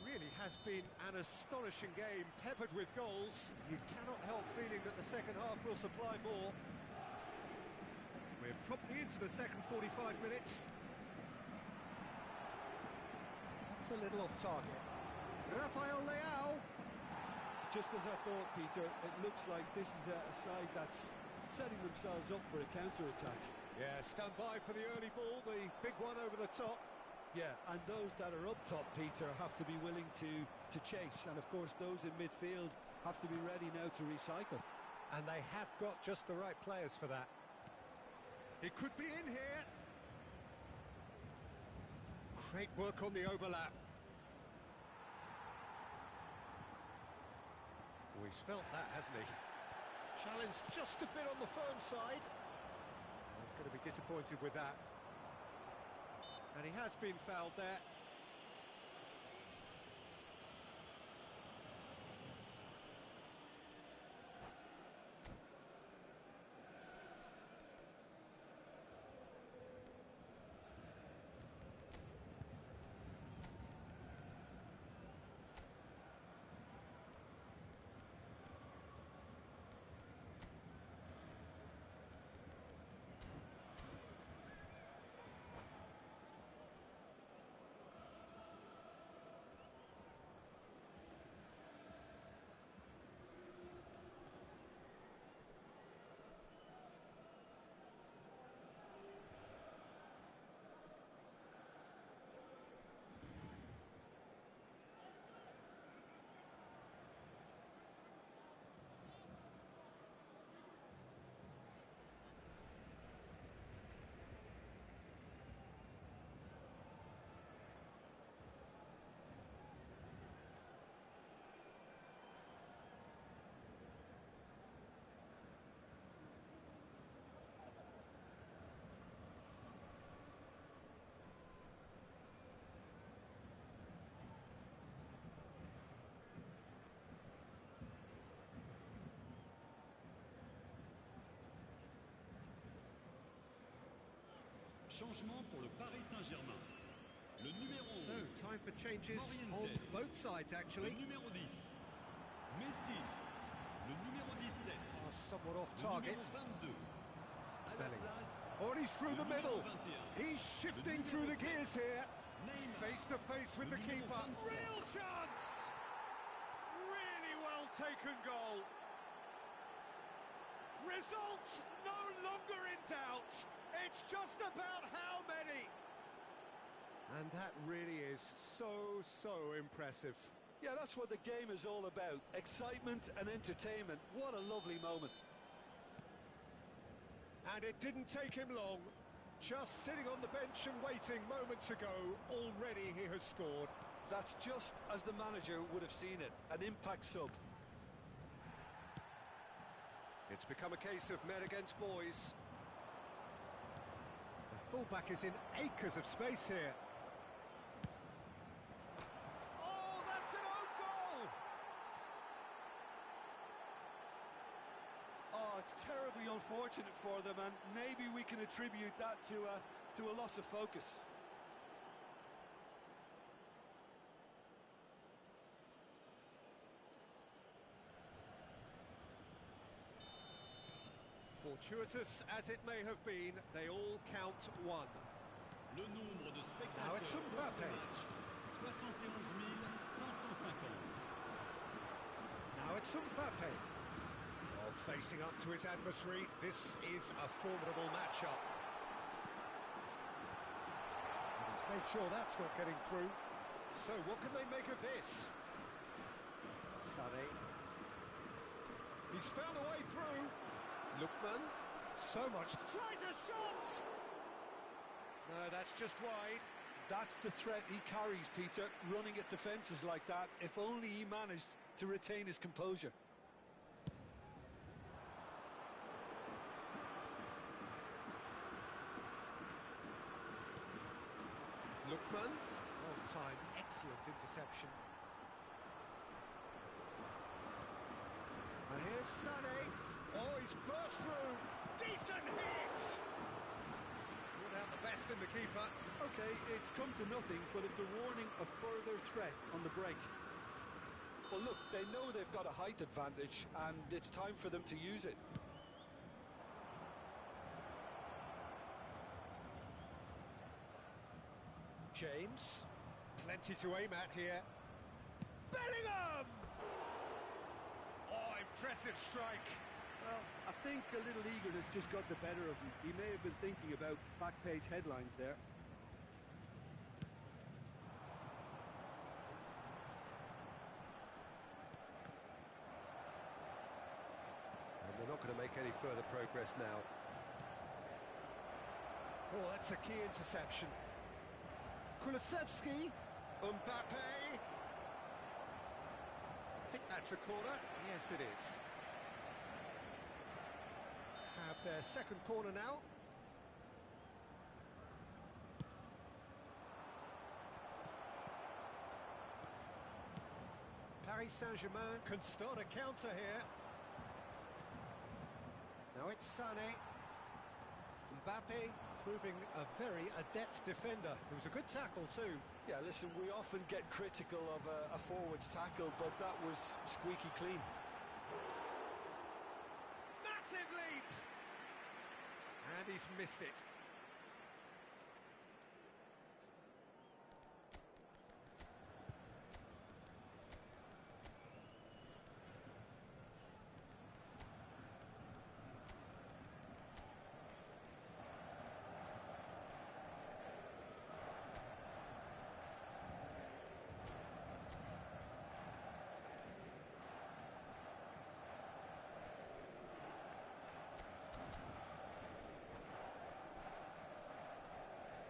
Really has been an astonishing game, peppered with goals. You cannot help feeling that the second half will supply more. We're promptly into the second 45 minutes. That's a little off target. Rafael Leao. Just as I thought, Peter, it looks like this is a side that's setting themselves up for a counter-attack. Yeah, stand by for the early ball, the big one over the top. Yeah, and those that are up top, Peter, have to be willing to chase. And, of course, those in midfield have to be ready now to recycle. And they have got just the right players for that. It could be in here. Great work on the overlap. Oh, he's felt that, hasn't he? Challenged just a bit on the firm side. He's going to be disappointed with that. And he has been fouled there. Changement pour le Paris Saint-Germain. Le numéro 11. So, time for changes on both sides, Le actually. numéro 10. Messi. Le numéro 17. Somewhat off Le target. numéro 22. À la Belling. place, Oh, and he's through le the middle. numéro 21. He's shifting through the gears here. Neymar. Face to face with the Le numéro keeper. 27. Real chance! Really well taken goal. Results no longer in doubt. It's just about how many. And that really is so impressive. Yeah, that's what the game is all about. Excitement and entertainment. What a lovely moment. And it didn't take him long. Just sitting on the bench and waiting moments ago, already he has scored. That's just as the manager would have seen it. An impact sub. It's become a case of men against boys. The fullback is in acres of space here. That's terribly unfortunate for them, and maybe we can attribute that to a loss of focus. Fortuitous as it may have been, they all count one. Le nombre de Now it's spectateurs pour ce Mbappé. match, 71 550. Now it's Mbappé. Well, facing up to his adversary, this is a formidable matchup. And he's made sure that's not getting through. So what can they make of this? Sané. He's found a way through. Lookman. So much. Tries a shot! No, that's just wide. That's the threat he carries, Peter, running at defences like that, if only he managed to retain his composure. Lookman. Well timed, excellent interception. And here's Sané. Oh, he's burst through. Decent hit! Brought out the best in the keeper. Okay, it's come to nothing, but it's a warning of further threat on the break. Well, look, they know they've got a height advantage, and it's time for them to use it. James. Plenty to aim at here. Bellingham! Oh, impressive strike. Well, I think a little eagerness just got the better of him. He may have been thinking about back-page headlines there. And they're not going to make any further progress now. Oh, that's a key interception. Kulusevski. Mbappe. I think that's a corner. Yes, it is. Have their second corner now. Paris Saint-Germain can start a counter here. Now it's Sané. Mbappe proving a very adept defender. It was a good tackle too. Yeah, listen, we often get critical of a forward's tackle, but that was squeaky clean. Massive leap! And he's missed it.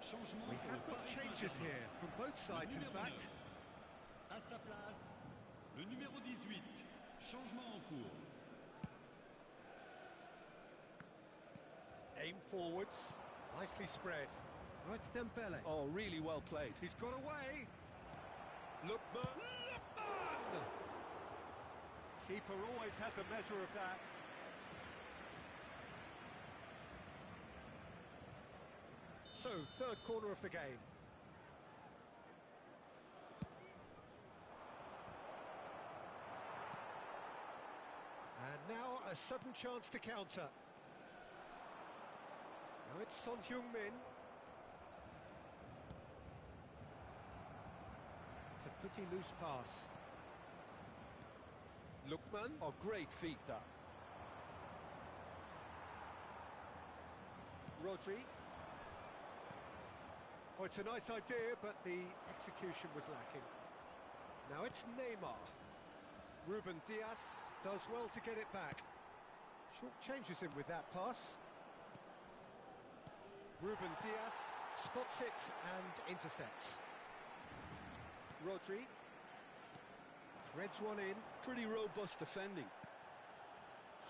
Changement We pour have le got Paris changes Saint-Germain. here from both Le sides, in numéro fact. 9. À sa place, le numéro 18. Changement en cours. Aim forwards, nicely spread. Oh, it's Dembele. Oh, really well played. He's got away. Lookman. Lookman! Keeper always had the measure of that. So, third corner of the game. And now a sudden chance to counter. Now it's Son Heung-min. It's a pretty loose pass. Lookman. Oh, great feat, that. Rodri. Oh, it's a nice idea, but the execution was lacking. Now it's Neymar. Ruben Dias does well to get it back. Short changes him with that pass. Ruben Dias spots it and intercepts. Rodri threads one in. Pretty robust defending.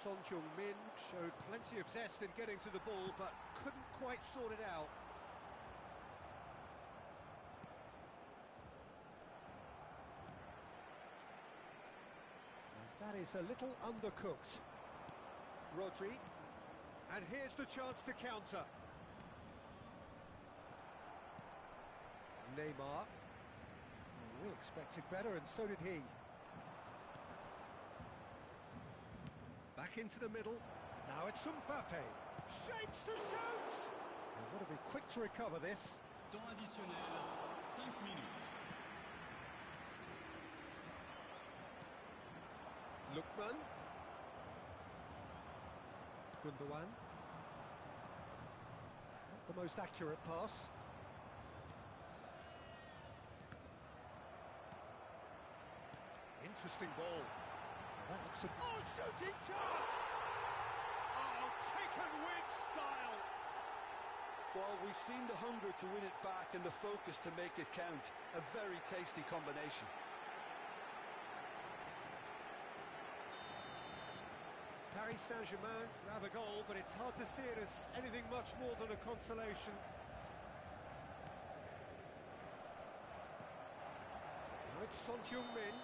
Son Heung-min showed plenty of zest in getting to the ball, but couldn't quite sort it out. And that is a little undercooked. Rodri. And here's the chance to counter. Neymar. Oh, we expected better, and so did he. Back into the middle. Now it's Mbappe. Shapes to shoot! They've got to be quick to recover this. Temps additionnel, 5 minutes. Lookman. Gundogan. Not the most accurate pass. Interesting ball. Now that looks a... Oh, shooting chance! Oh, taken with style! Well, we've seen the hunger to win it back and the focus to make it count. A very tasty combination. Paris Saint-Germain grab a goal, but it's hard to see it as anything much more than a consolation. Now it's Son Heung-min.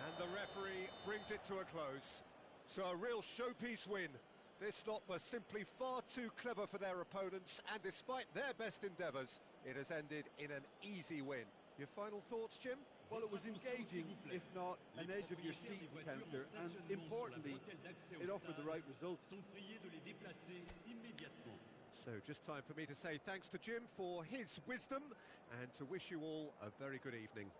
And the referee brings it to a close. So a real showpiece win. This lot was simply far too clever for their opponents, and despite their best endeavours, it has ended in an easy win. Your final thoughts, Jim? Well, it was engaging, if not an edge of your seat encounter, and importantly, it offered the right result. So just time for me to say thanks to Jim for his wisdom, and to wish you all a very good evening.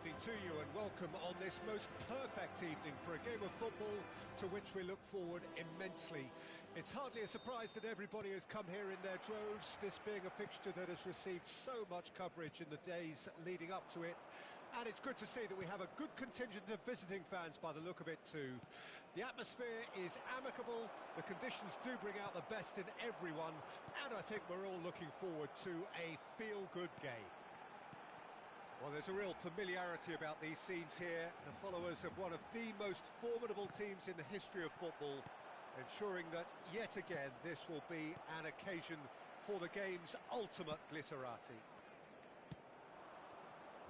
evening to you and welcome on this most perfect evening for a game of football to which we look forward immensely. It's hardly a surprise that everybody has come here in their droves, this being a fixture that has received so much coverage in the days leading up to it. And it's good to see that we have a good contingent of visiting fans by the look of it too. The atmosphere is amicable, the conditions do bring out the best in everyone, and I think we're all looking forward to a feel-good game. Well, there's a real familiarity about these scenes here, the followers of one of the most formidable teams in the history of football, ensuring that yet again this will be an occasion for the game's ultimate glitterati.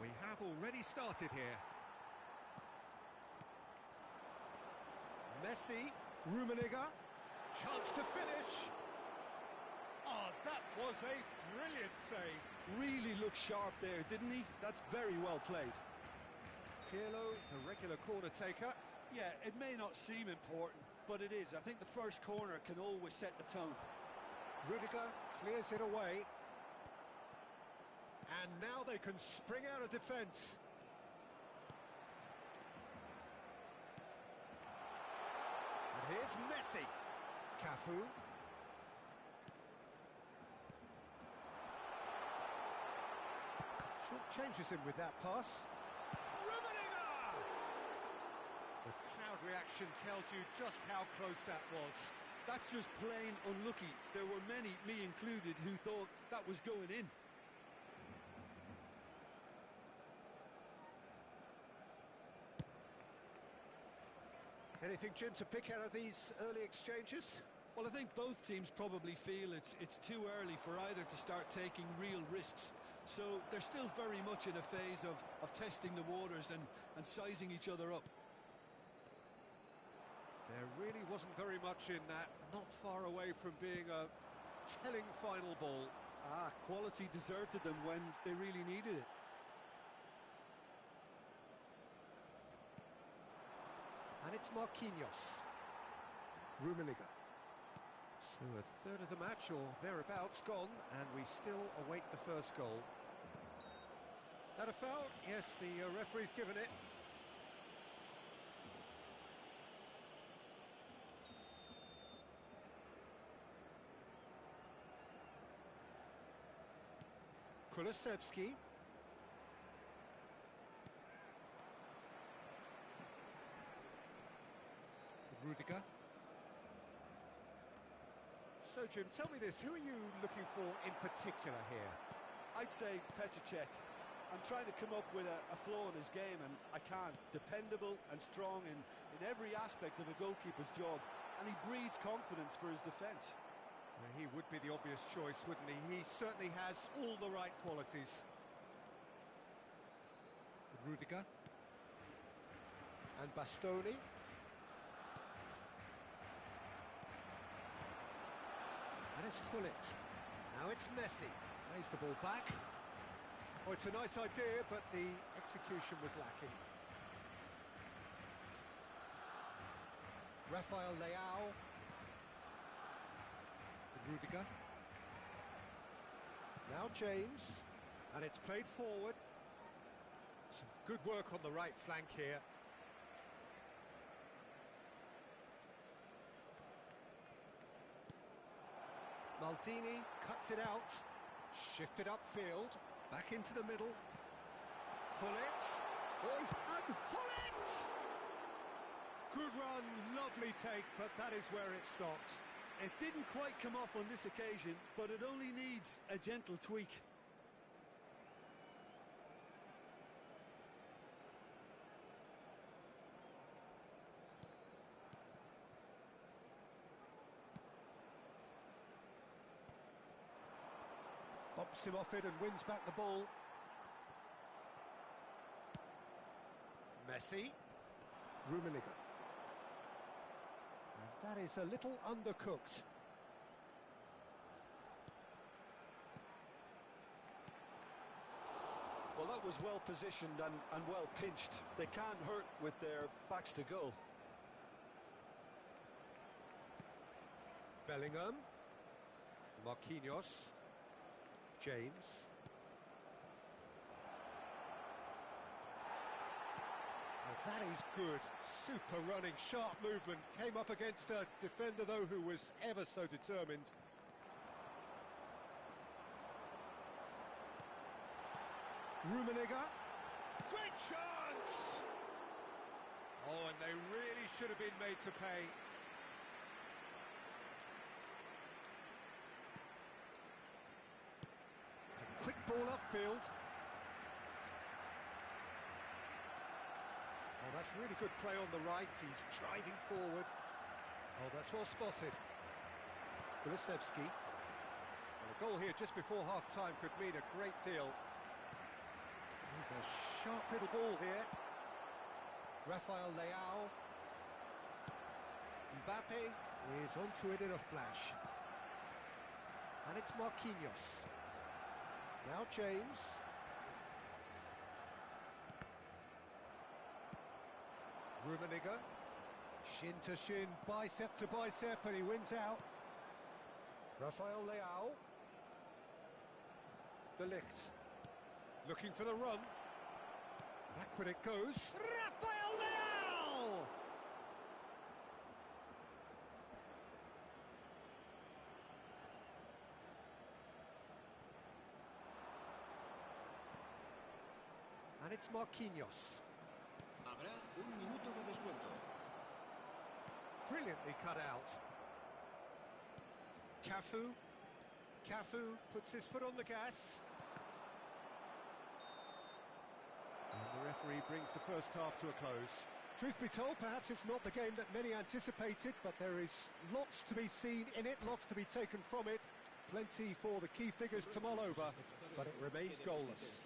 We have already started here. Messi, Rummenigge, chance to finish. Oh, that was a brilliant save. Really looked sharp there, didn't he? That's very well played. Pirlo, the regular corner taker. Yeah, it may not seem important, but it is. I think the first corner can always set the tone. Rudiger clears it away. And now they can spring out of defence. And here's Messi. Cafu. Short changes him with that pass. Rummenigge! The crowd reaction tells you just how close that was. That's just plain unlucky. There were many, me included, who thought that was going in. Anything, Jim, to pick out of these early exchanges? Well, I think both teams probably feel it's too early for either to start taking real risks. So they're still very much in a phase of testing the waters and sizing each other up. There really wasn't very much in that, not far away from being a telling final ball. Quality deserted them when they really needed it. And it's Marquinhos. Rummenigge. So a third of the match or thereabouts gone, and we still await the first goal. That a foul? Yes, the referee's given it. Kulusevski. Rudiger. So, Jim, tell me this, who are you looking for in particular here? I'd say Petr Cech. I'm trying to come up with a flaw in his game, and I can't. Dependable and strong in every aspect of a goalkeeper's job, and he breeds confidence for his defence. He would be the obvious choice, wouldn't he? He certainly has all the right qualities. Rudiger. And Bastoni. And it's Gullit. Now it's Messi. Plays the ball back. Oh, it's a nice idea, but the execution was lacking. Rafael Leao. Rudiger. Now James. And it's played forward. Some good work on the right flank here. Maldini cuts it out, shifted upfield, back into the middle. Gullit, and Gullit! Good run, lovely take, but that is where it stopped. It didn't quite come off on this occasion, but it only needs a gentle tweak. Bumps him off it and wins back the ball. Messi. Rummenigge. And that is a little undercooked. Well, that was well positioned and well pinched. They can't hurt with their backs to goal. Bellingham. Marquinhos. James. That is good. Super running, sharp movement. Came up against a defender, though, who was ever so determined. Rummenigge. Great chance! Oh, and they really should have been made to pay. It's a quick ball upfield. Oh, that's really good play on the right. He's driving forward. Oh, that's well spotted. Kulusevski. Well, a goal here just before half-time could mean a great deal. There's a sharp little ball here. Rafael Leao. Mbappe is onto it in a flash. And it's Marquinhos. Now James. Rummenigge. Shin to shin, bicep to bicep, and he wins out. Rafael Leao. De Ligt. Looking for the run. Backward it goes. Rafael Leao! And it's Marquinhos. Habrá un minuto de descuento. Brilliantly cut out. Cafu. Cafu puts his foot on the gas. And the referee brings the first half to a close. Truth be told, perhaps it's not the game that many anticipated, but there is lots to be seen in it, lots to be taken from it. Plenty for the key figures to mull over, but it remains goalless.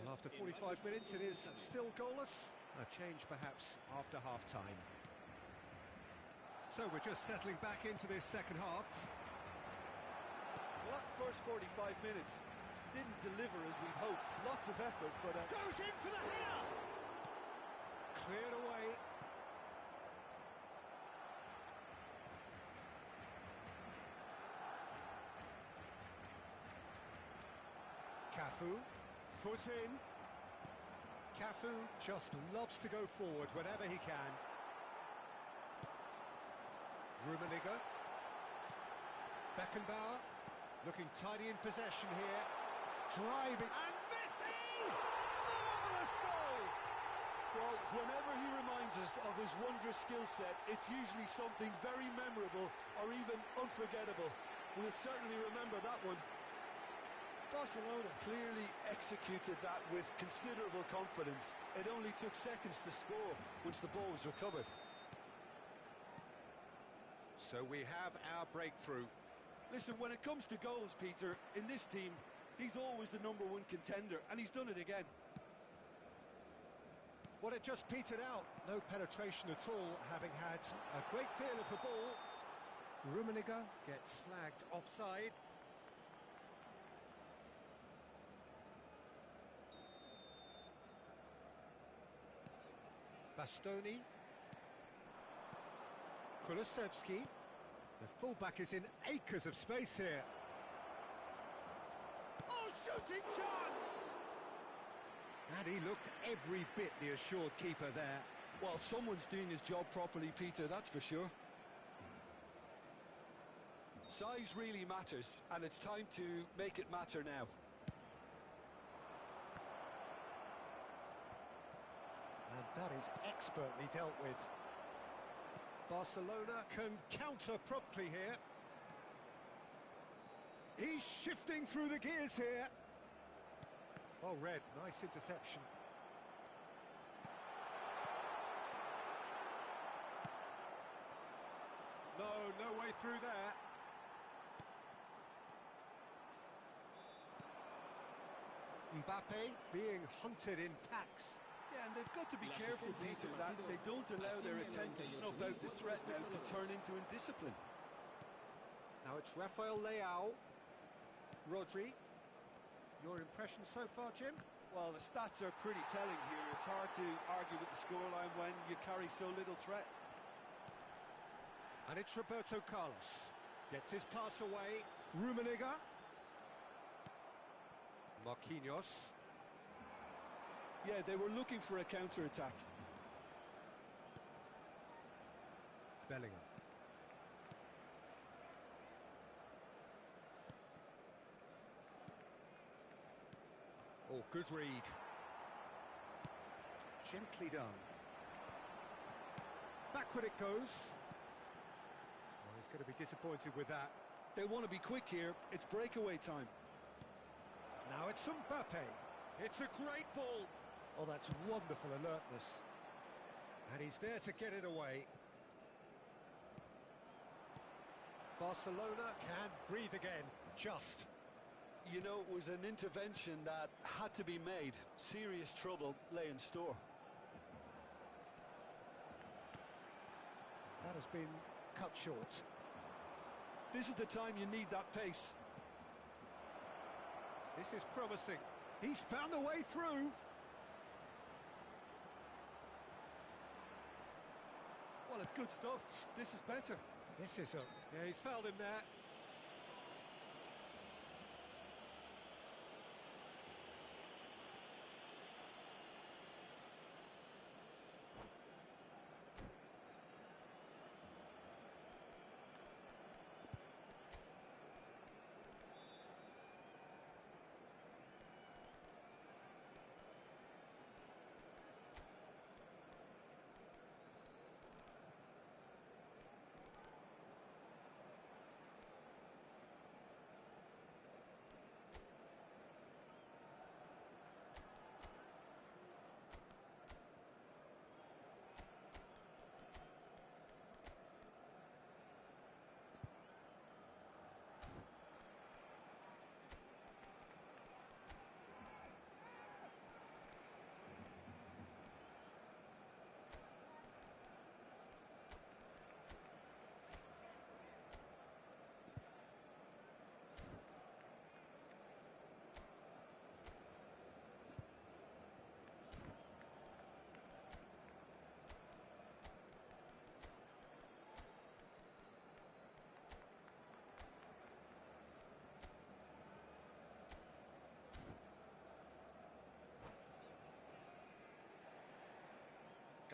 Well, after 45 minutes, it is still goalless. A change perhaps after half-time. So we're just settling back into this second half. Well, that first 45 minutes didn't deliver as we'd hoped. Lots of effort, but... Goes in for the header! Cleared away. Cafu, foot in. Cafu just loves to go forward whenever he can. Rummenigge. Beckenbauer, looking tidy in possession here. Driving, and Messi! Marvellous goal! Well, whenever he reminds us of his wondrous skill set, it's usually something very memorable or even unforgettable. We'll certainly remember that one. Barcelona clearly executed that with considerable confidence. It only took seconds to score once the ball was recovered. So we have our breakthrough. Listen, when it comes to goals, Peter, in this team, he's always the #1 contender, and he's done it again. Well, it just petered out. No penetration at all, having had a great deal of the ball. Rummenigge gets flagged offside. Bastoni. Kulusevski. The fullback is in acres of space here. Oh, shooting chance! And he looked every bit the assured keeper there. Well, someone's doing his job properly, Peter, that's for sure. Size really matters, and it's time to make it matter now. And that is expertly dealt with. Barcelona can counter promptly here. He's shifting through the gears here. Oh, Red, nice interception. No way through there. Mbappe being hunted in packs. Yeah, and they've got to be careful, Peter, that they don't allow their attempt to snuff out the threat now to turn into indiscipline. Now it's Rafael Leao. Rodri. Your impression so far, Jim? Well, the stats are pretty telling here. It's hard to argue with the scoreline when you carry so little threat. And it's Roberto Carlos. Gets his pass away. Rummenigge. Marquinhos. Yeah, they were looking for a counter-attack. Bellingham. Oh, good read. Gently done. Backward it goes. Oh, he's going to be disappointed with that. They want to be quick here. It's breakaway time. Now it's Mbappe. It's a great ball. Oh, that's wonderful alertness. And he's there to get it away. Barcelona can breathe again, just. You know, it was an intervention that had to be made. Serious trouble lay in store. That has been cut short. This is the time you need that pace. This is promising. He's found a way through. Well, it's good stuff. This is better. This is a... Yeah, he's fouled him there.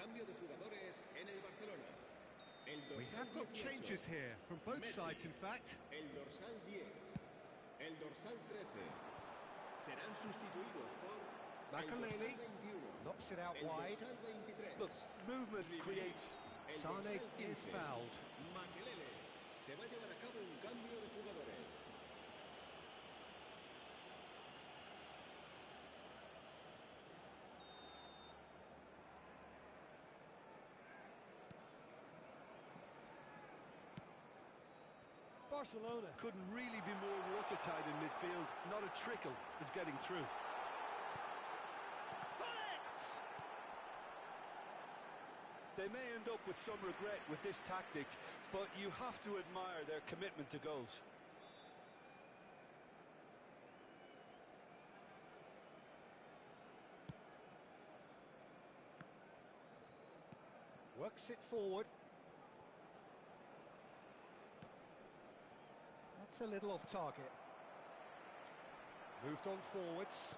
Cambio de jugadores en el Barcelona. We have got changes here, from both sides in fact. El dorsal 10, el dorsal 13 serán sustituidos por Makaleli el dorsal 21, knocks it out el wide. dorsal 23. Look, movement creates... El Sane dorsal 15, is fouled. Makelele. Se va a llevar a cabo un cambio de jugadores. Barcelona couldn't really be more watertight in midfield. Not a trickle is getting through. They may end up with some regret with this tactic, but you have to admire their commitment to goals. Works it forward. That's a little off target. Moved on forwards.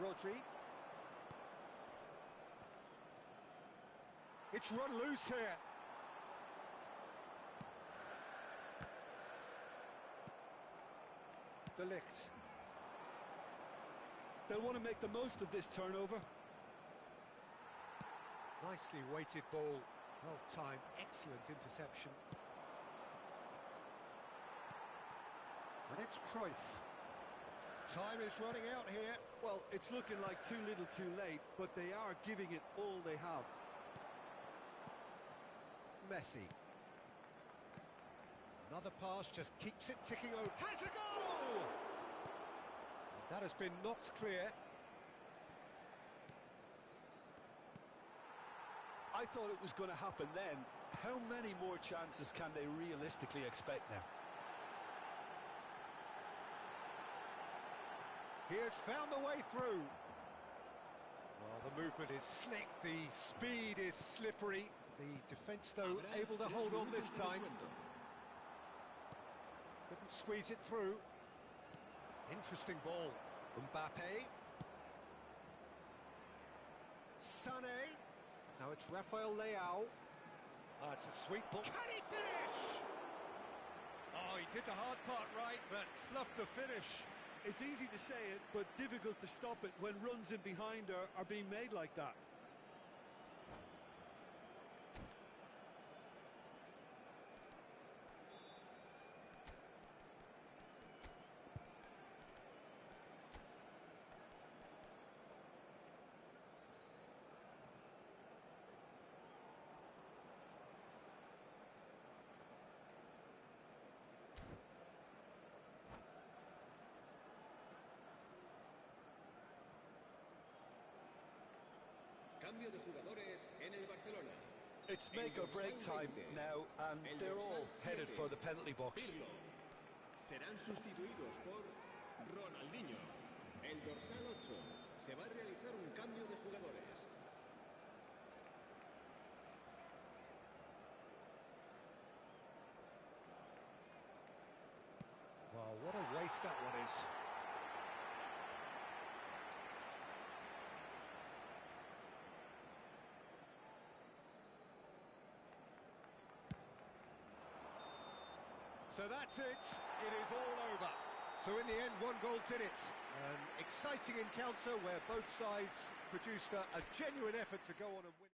Rodri. It's run loose here. De Ligt. They'll want to make the most of this turnover. Nicely weighted ball. Well timed. Excellent interception. And it's Cruyff. Time is running out here. Well, it's looking like too little too late, but they are giving it all they have. Messi. Another pass just keeps it ticking over. Has a goal! And that has been knocked clear. I thought it was going to happen then. How many more chances can they realistically expect now? He has found the way through. Well, the movement is slick, the speed is slippery. The defence, though, able to hold on this time. Couldn't squeeze it through. Interesting ball. Mbappe. Now it's Rafael Leao. It's a sweet ball. Can he finish? Oh, he did the hard part right, but fluffed the finish. It's easy to say it, but difficult to stop it when runs in behind are being made like that. Cambio de jugadores en el Barcelona. It's make or break time now, and they're all headed for the penalty box. Pirlo. Serán sustituidos por Ronaldinho. El dorsal 8. Se va a realizar un cambio de jugadores. Well, what a waste that one is. So that's it. It is all over. So in the end, one goal did it. An exciting encounter where both sides produced a genuine effort to go on and win.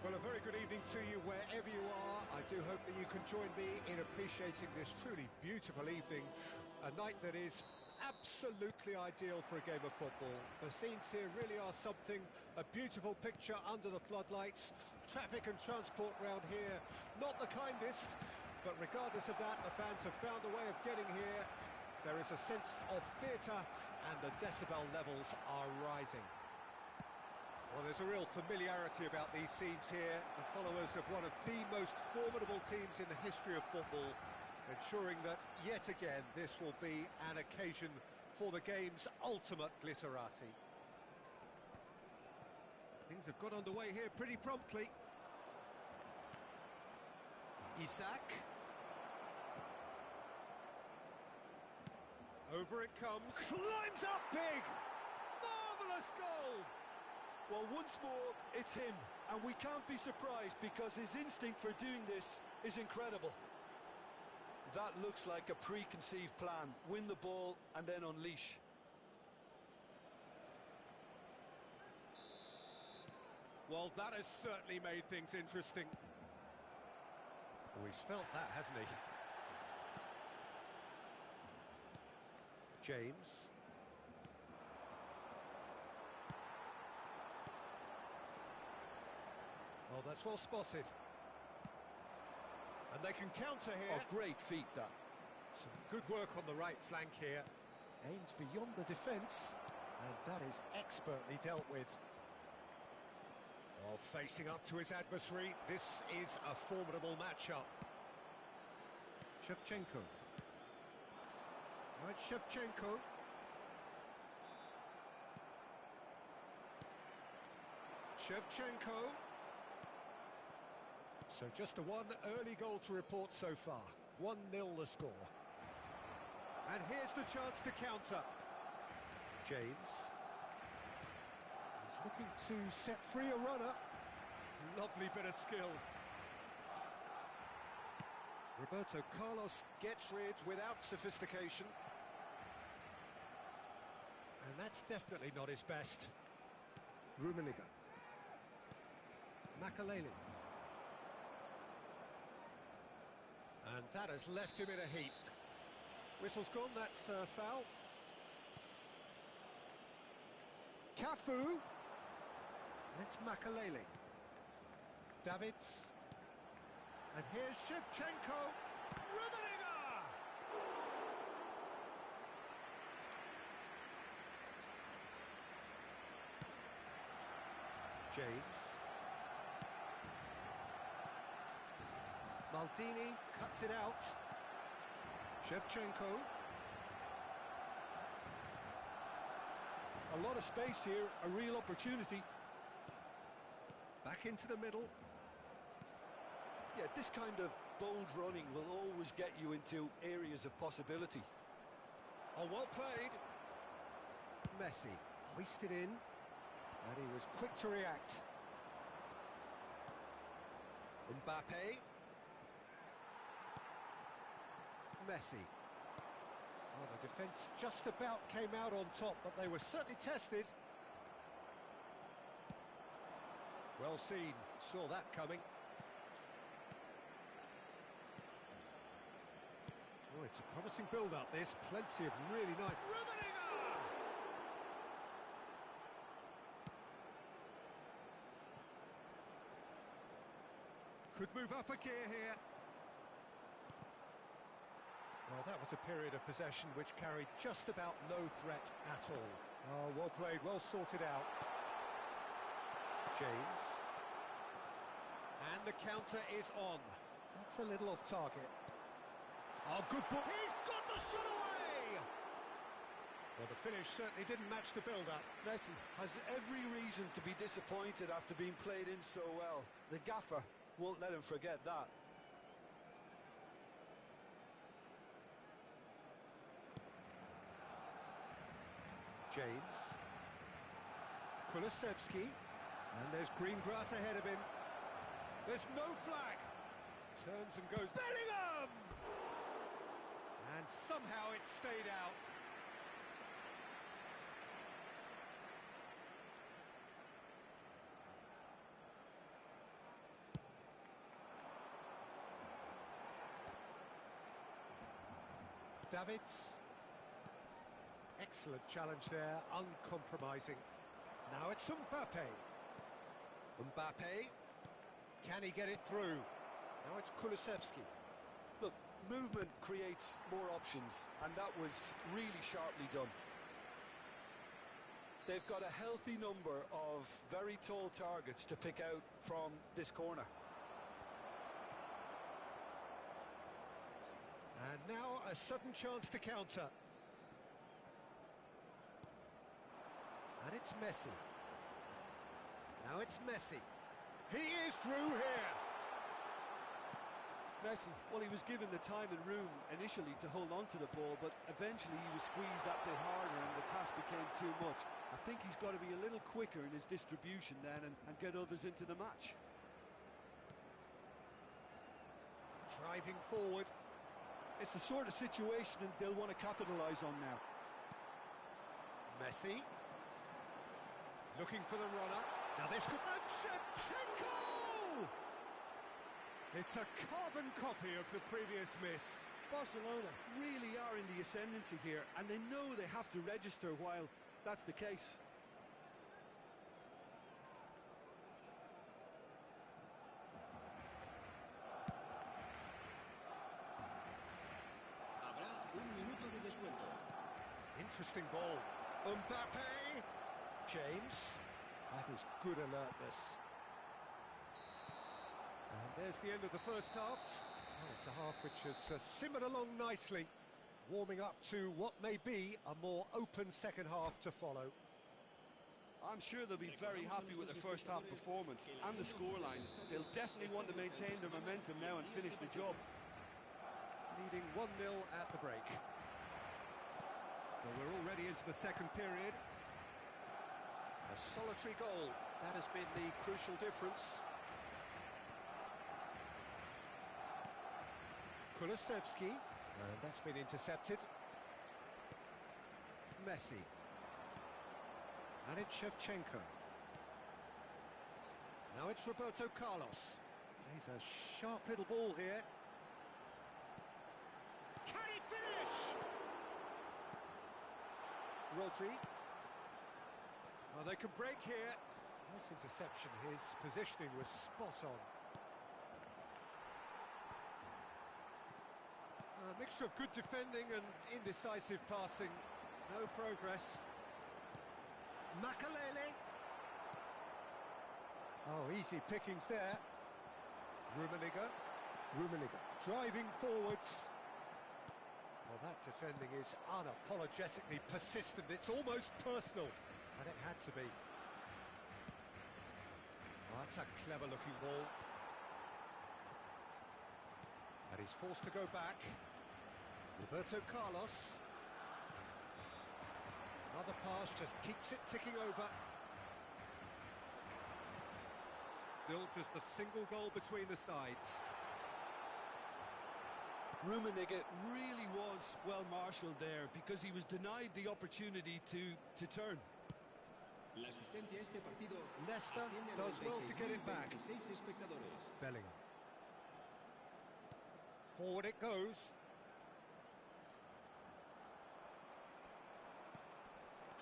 Well, a very good evening to you wherever you are. I do hope that you can join me in appreciating this truly beautiful evening, a night that is absolutely ideal for a game of football. The scenes here really are something, a beautiful picture under the floodlights. Traffic and transport round here, not the kindest, but regardless of that, the fans have found a way of getting here. There is a sense of theatre, and the decibel levels are rising. Well, there's a real familiarity about these scenes here. The followers of one of the most formidable teams in the history of football, ensuring that, yet again, this will be an occasion for the game's ultimate glitterati. Things have got underway here pretty promptly. Isak. Over it comes. Climbs up big! Marvellous goal! Well, once more, it's him, and we can't be surprised because his instinct for doing this is incredible. That looks like a preconceived plan. Win the ball and then unleash. Well, that has certainly made things interesting. Oh, he's felt that, hasn't he? James. Oh, that's well spotted. And they can counter here. Oh, great feat, that. Some good work on the right flank here. Aims beyond the defence, and that is expertly dealt with. Oh, facing up to his adversary, this is a formidable matchup. Shevchenko. Right, Shevchenko. Shevchenko. So just a one early goal to report so far. 1-0 the score. And here's the chance to counter. James. He's looking to set free a runner. Lovely bit of skill. Roberto Carlos gets rid without sophistication. And that's definitely not his best. Rummenigge. Makaleli. And that has left him in a heap. Whistle's gone, that's a foul. Cafu. And it's Makaleli. Davids. And here's Shevchenko. Rummenigge! James. Maldini cuts it out. Shevchenko. A lot of space here, a real opportunity. Back into the middle. Yeah, this kind of bold running will always get you into areas of possibility. Oh, well played. Messi hoisted in, and he was quick to react. Mbappe. Messi. Well, the defence just about came out on top, but they were certainly tested. Well seen, saw that coming. Oh, it's a promising build-up, this. Plenty of really nice... Rummenigge! Could move up a gear here. Well, that was a period of possession which carried just about no threat at all. Oh, well played, well sorted out. James. And the counter is on. That's a little off target. Oh, good ball. He's got the shot away! Well, the finish certainly didn't match the build-up. Messi has every reason to be disappointed after being played in so well. The gaffer won't let him forget that. James. Kulusevski. And there's green grass ahead of him. There's no flag. Turns and goes. Bellingham! And somehow it stayed out. Davids. Excellent challenge there, uncompromising. Now it's Mbappe. Mbappe. Can he get it through? Now it's Kulusevski. Look, movement creates more options, and that was really sharply done. They've got a healthy number of very tall targets to pick out from this corner. And now a sudden chance to counter. And it's Messi. Now it's Messi. He is through here. Messi, well, he was given the time and room initially to hold on to the ball, but eventually he was squeezed that bit harder and the task became too much. I think he's got to be a little quicker in his distribution then and get others into the match. Driving forward. It's the sort of situation that they'll want to capitalise on now. Messi. Looking for the runner. Now this could... And Shevchenko! It's a carbon copy of the previous miss. Barcelona really are in the ascendancy here, and they know they have to register while that's the case. Habrá un minuto de descuento. Interesting ball. Mbappe. James. That is good alertness. And there's the end of the first half. Well, it's a half which has simmered along nicely, warming up to what may be a more open second half to follow. I'm sure they'll be very happy with the first half performance and the scoreline. They'll definitely want to maintain their momentum now and finish the job. Leading 1-0 at the break. Well, we're already into the second period. A solitary goal, that has been the crucial difference. Kulusevski, and that's been intercepted. Messi. And it's Shevchenko. Now it's Roberto Carlos. Plays a sharp little ball here. Can he finish? Rodri. Oh, they can break here. Nice interception. His positioning was spot on. A mixture of good defending and indecisive passing. No progress. Makalele. Oh, easy pickings there. Rummenigge. Driving forwards. Well, that defending is unapologetically persistent. It's almost personal. And it had to be. Oh, that's a clever-looking ball. And he's forced to go back. Roberto Carlos. Another pass just keeps it ticking over. Still just a single goal between the sides. Rummenigge really was well marshalled there because he was denied the opportunity to turn. La asistencia a este partido Leicester asciende a does well to get it back. 96 espectadores. Bellingham. Forward it goes.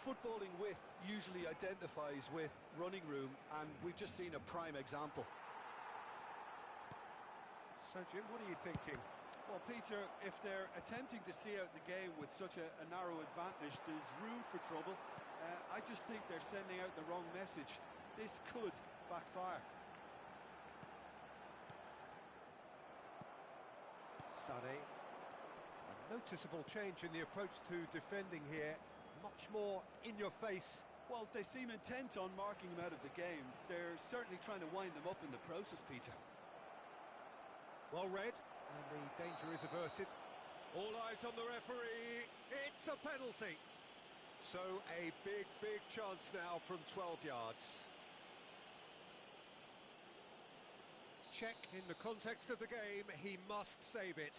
Footballing width usually identifies with running room, and we've just seen a prime example. So, Jim, what are you thinking? Well, Peter, if they're attempting to see out the game with such a narrow advantage, there's room for trouble. I just think they're sending out the wrong message. This could backfire. Sané. A noticeable change in the approach to defending here. Much more in your face. Well, they seem intent on marking him out of the game. They're certainly trying to wind them up in the process, Peter. Well read, and the danger is averted. All eyes on the referee. It's a penalty. So a big chance now from 12 yards. Check in the context of the game, he must save it.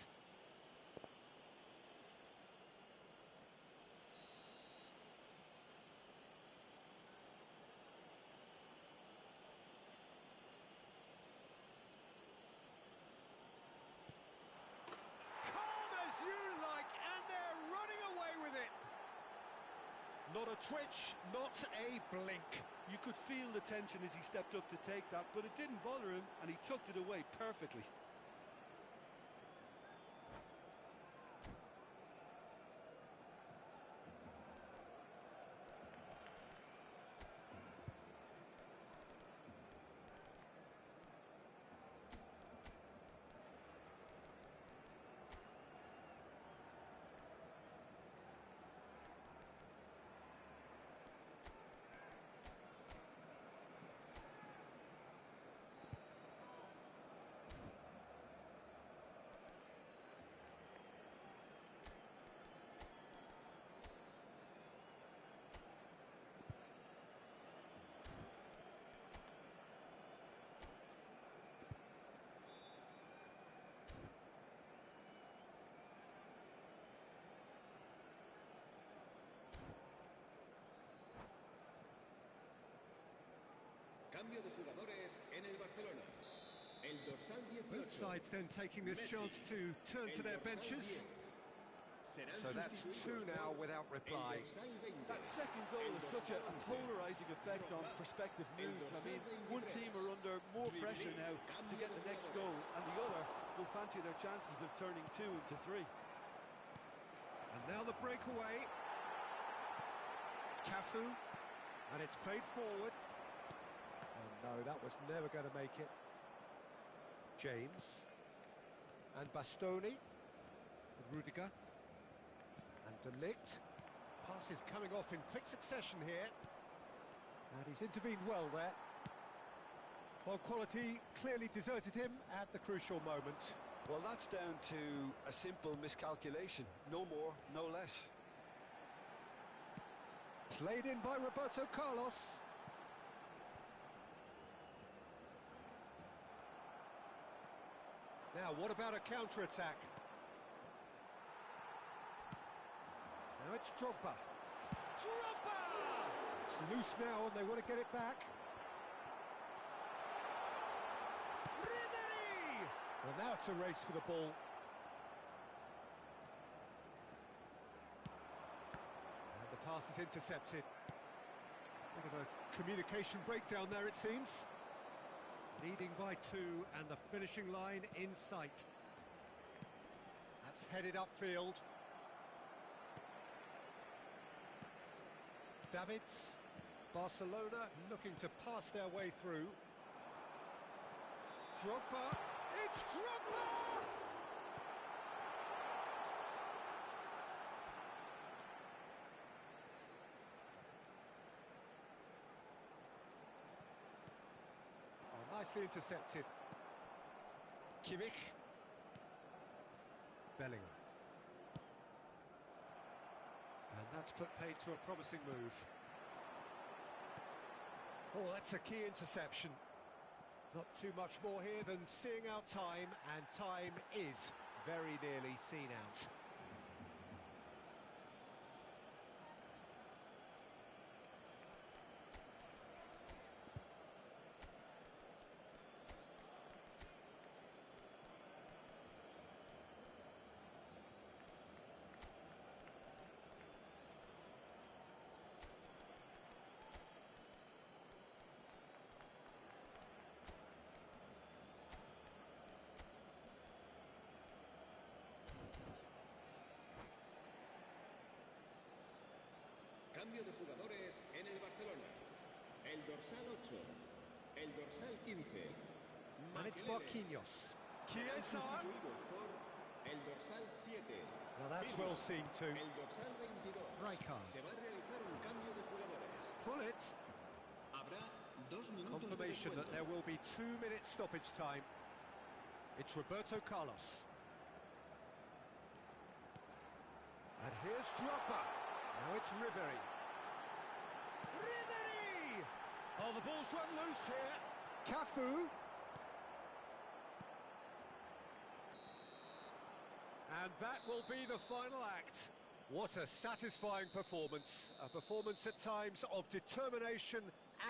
Calm as you like, and they're running away with it. Not a twitch, not a blink. You could feel the tension as he stepped up to take that, but it didn't bother him, and he tucked it away perfectly. Cambio de jugadores en el Barcelona. El dorsal 18. Both sides then taking this chance to turn to their benches. So that's two now without reply. That second goal has such a polarising effect on prospective moods. I mean, one team are under more pressure now to get the next goal, and the other will fancy their chances of turning 2 into 3. And now the breakaway. Cafu, and it's played forward. Oh no, that was never going to make it. James. And Bastoni. With Rudiger. And De Ligt. Passes coming off in quick succession here. And he's intervened well there. Well, quality clearly deserted him at the crucial moment. Well, that's down to a simple miscalculation. No more, no less. Played in by Roberto Carlos. Now, what about a counter-attack? Now it's Drogba. Drogba! It's loose now and they want to get it back. Ribery! Well, now it's a race for the ball. And the pass is intercepted. Bit of a communication breakdown there, it seems. Leading by 2 and the finishing line in sight. That's headed upfield. Davids, Barcelona looking to pass their way through. Drogba, it's Drogba! Oh, nicely intercepted. Kimmich. Bellingham. And that's put paid to a promising move. Oh, that's a key interception. Not too much more here than seeing out time, and time is very nearly seen out. Cambio de jugadores en el Barcelona. El dorsal 8. El dorsal 15. And it's Marquinhos. Chiesa! El dorsal 7. Well, that's well seen too. El dorsal 22. Rijkaard. Se va a realizar un cambio de jugadores. Pull it. Habrá 2 minutos Confirmation de that there will be 2 minutes stoppage time. It's Roberto Carlos. And here's Drogba. Now it's Ribery. Ribery! Oh, the ball's run loose here. Cafu. And that will be the final act. What a satisfying performance. A performance at times of determination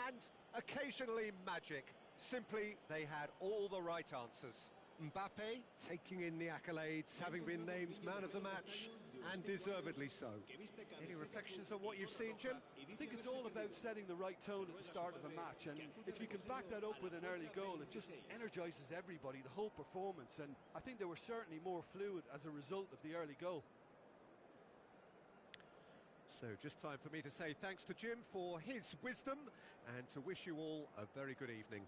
and occasionally magic. Simply, they had all the right answers. Mbappe taking in the accolades, having been named man of the match. And deservedly so. Any reflections on what you've seen, Jim? I think it's all about setting the right tone at the start of a match, and if you can back that up with an early goal, it just energises everybody, the whole performance, and I think they were certainly more fluid as a result of the early goal. So just time for me to say thanks to Jim for his wisdom and to wish you all a very good evening.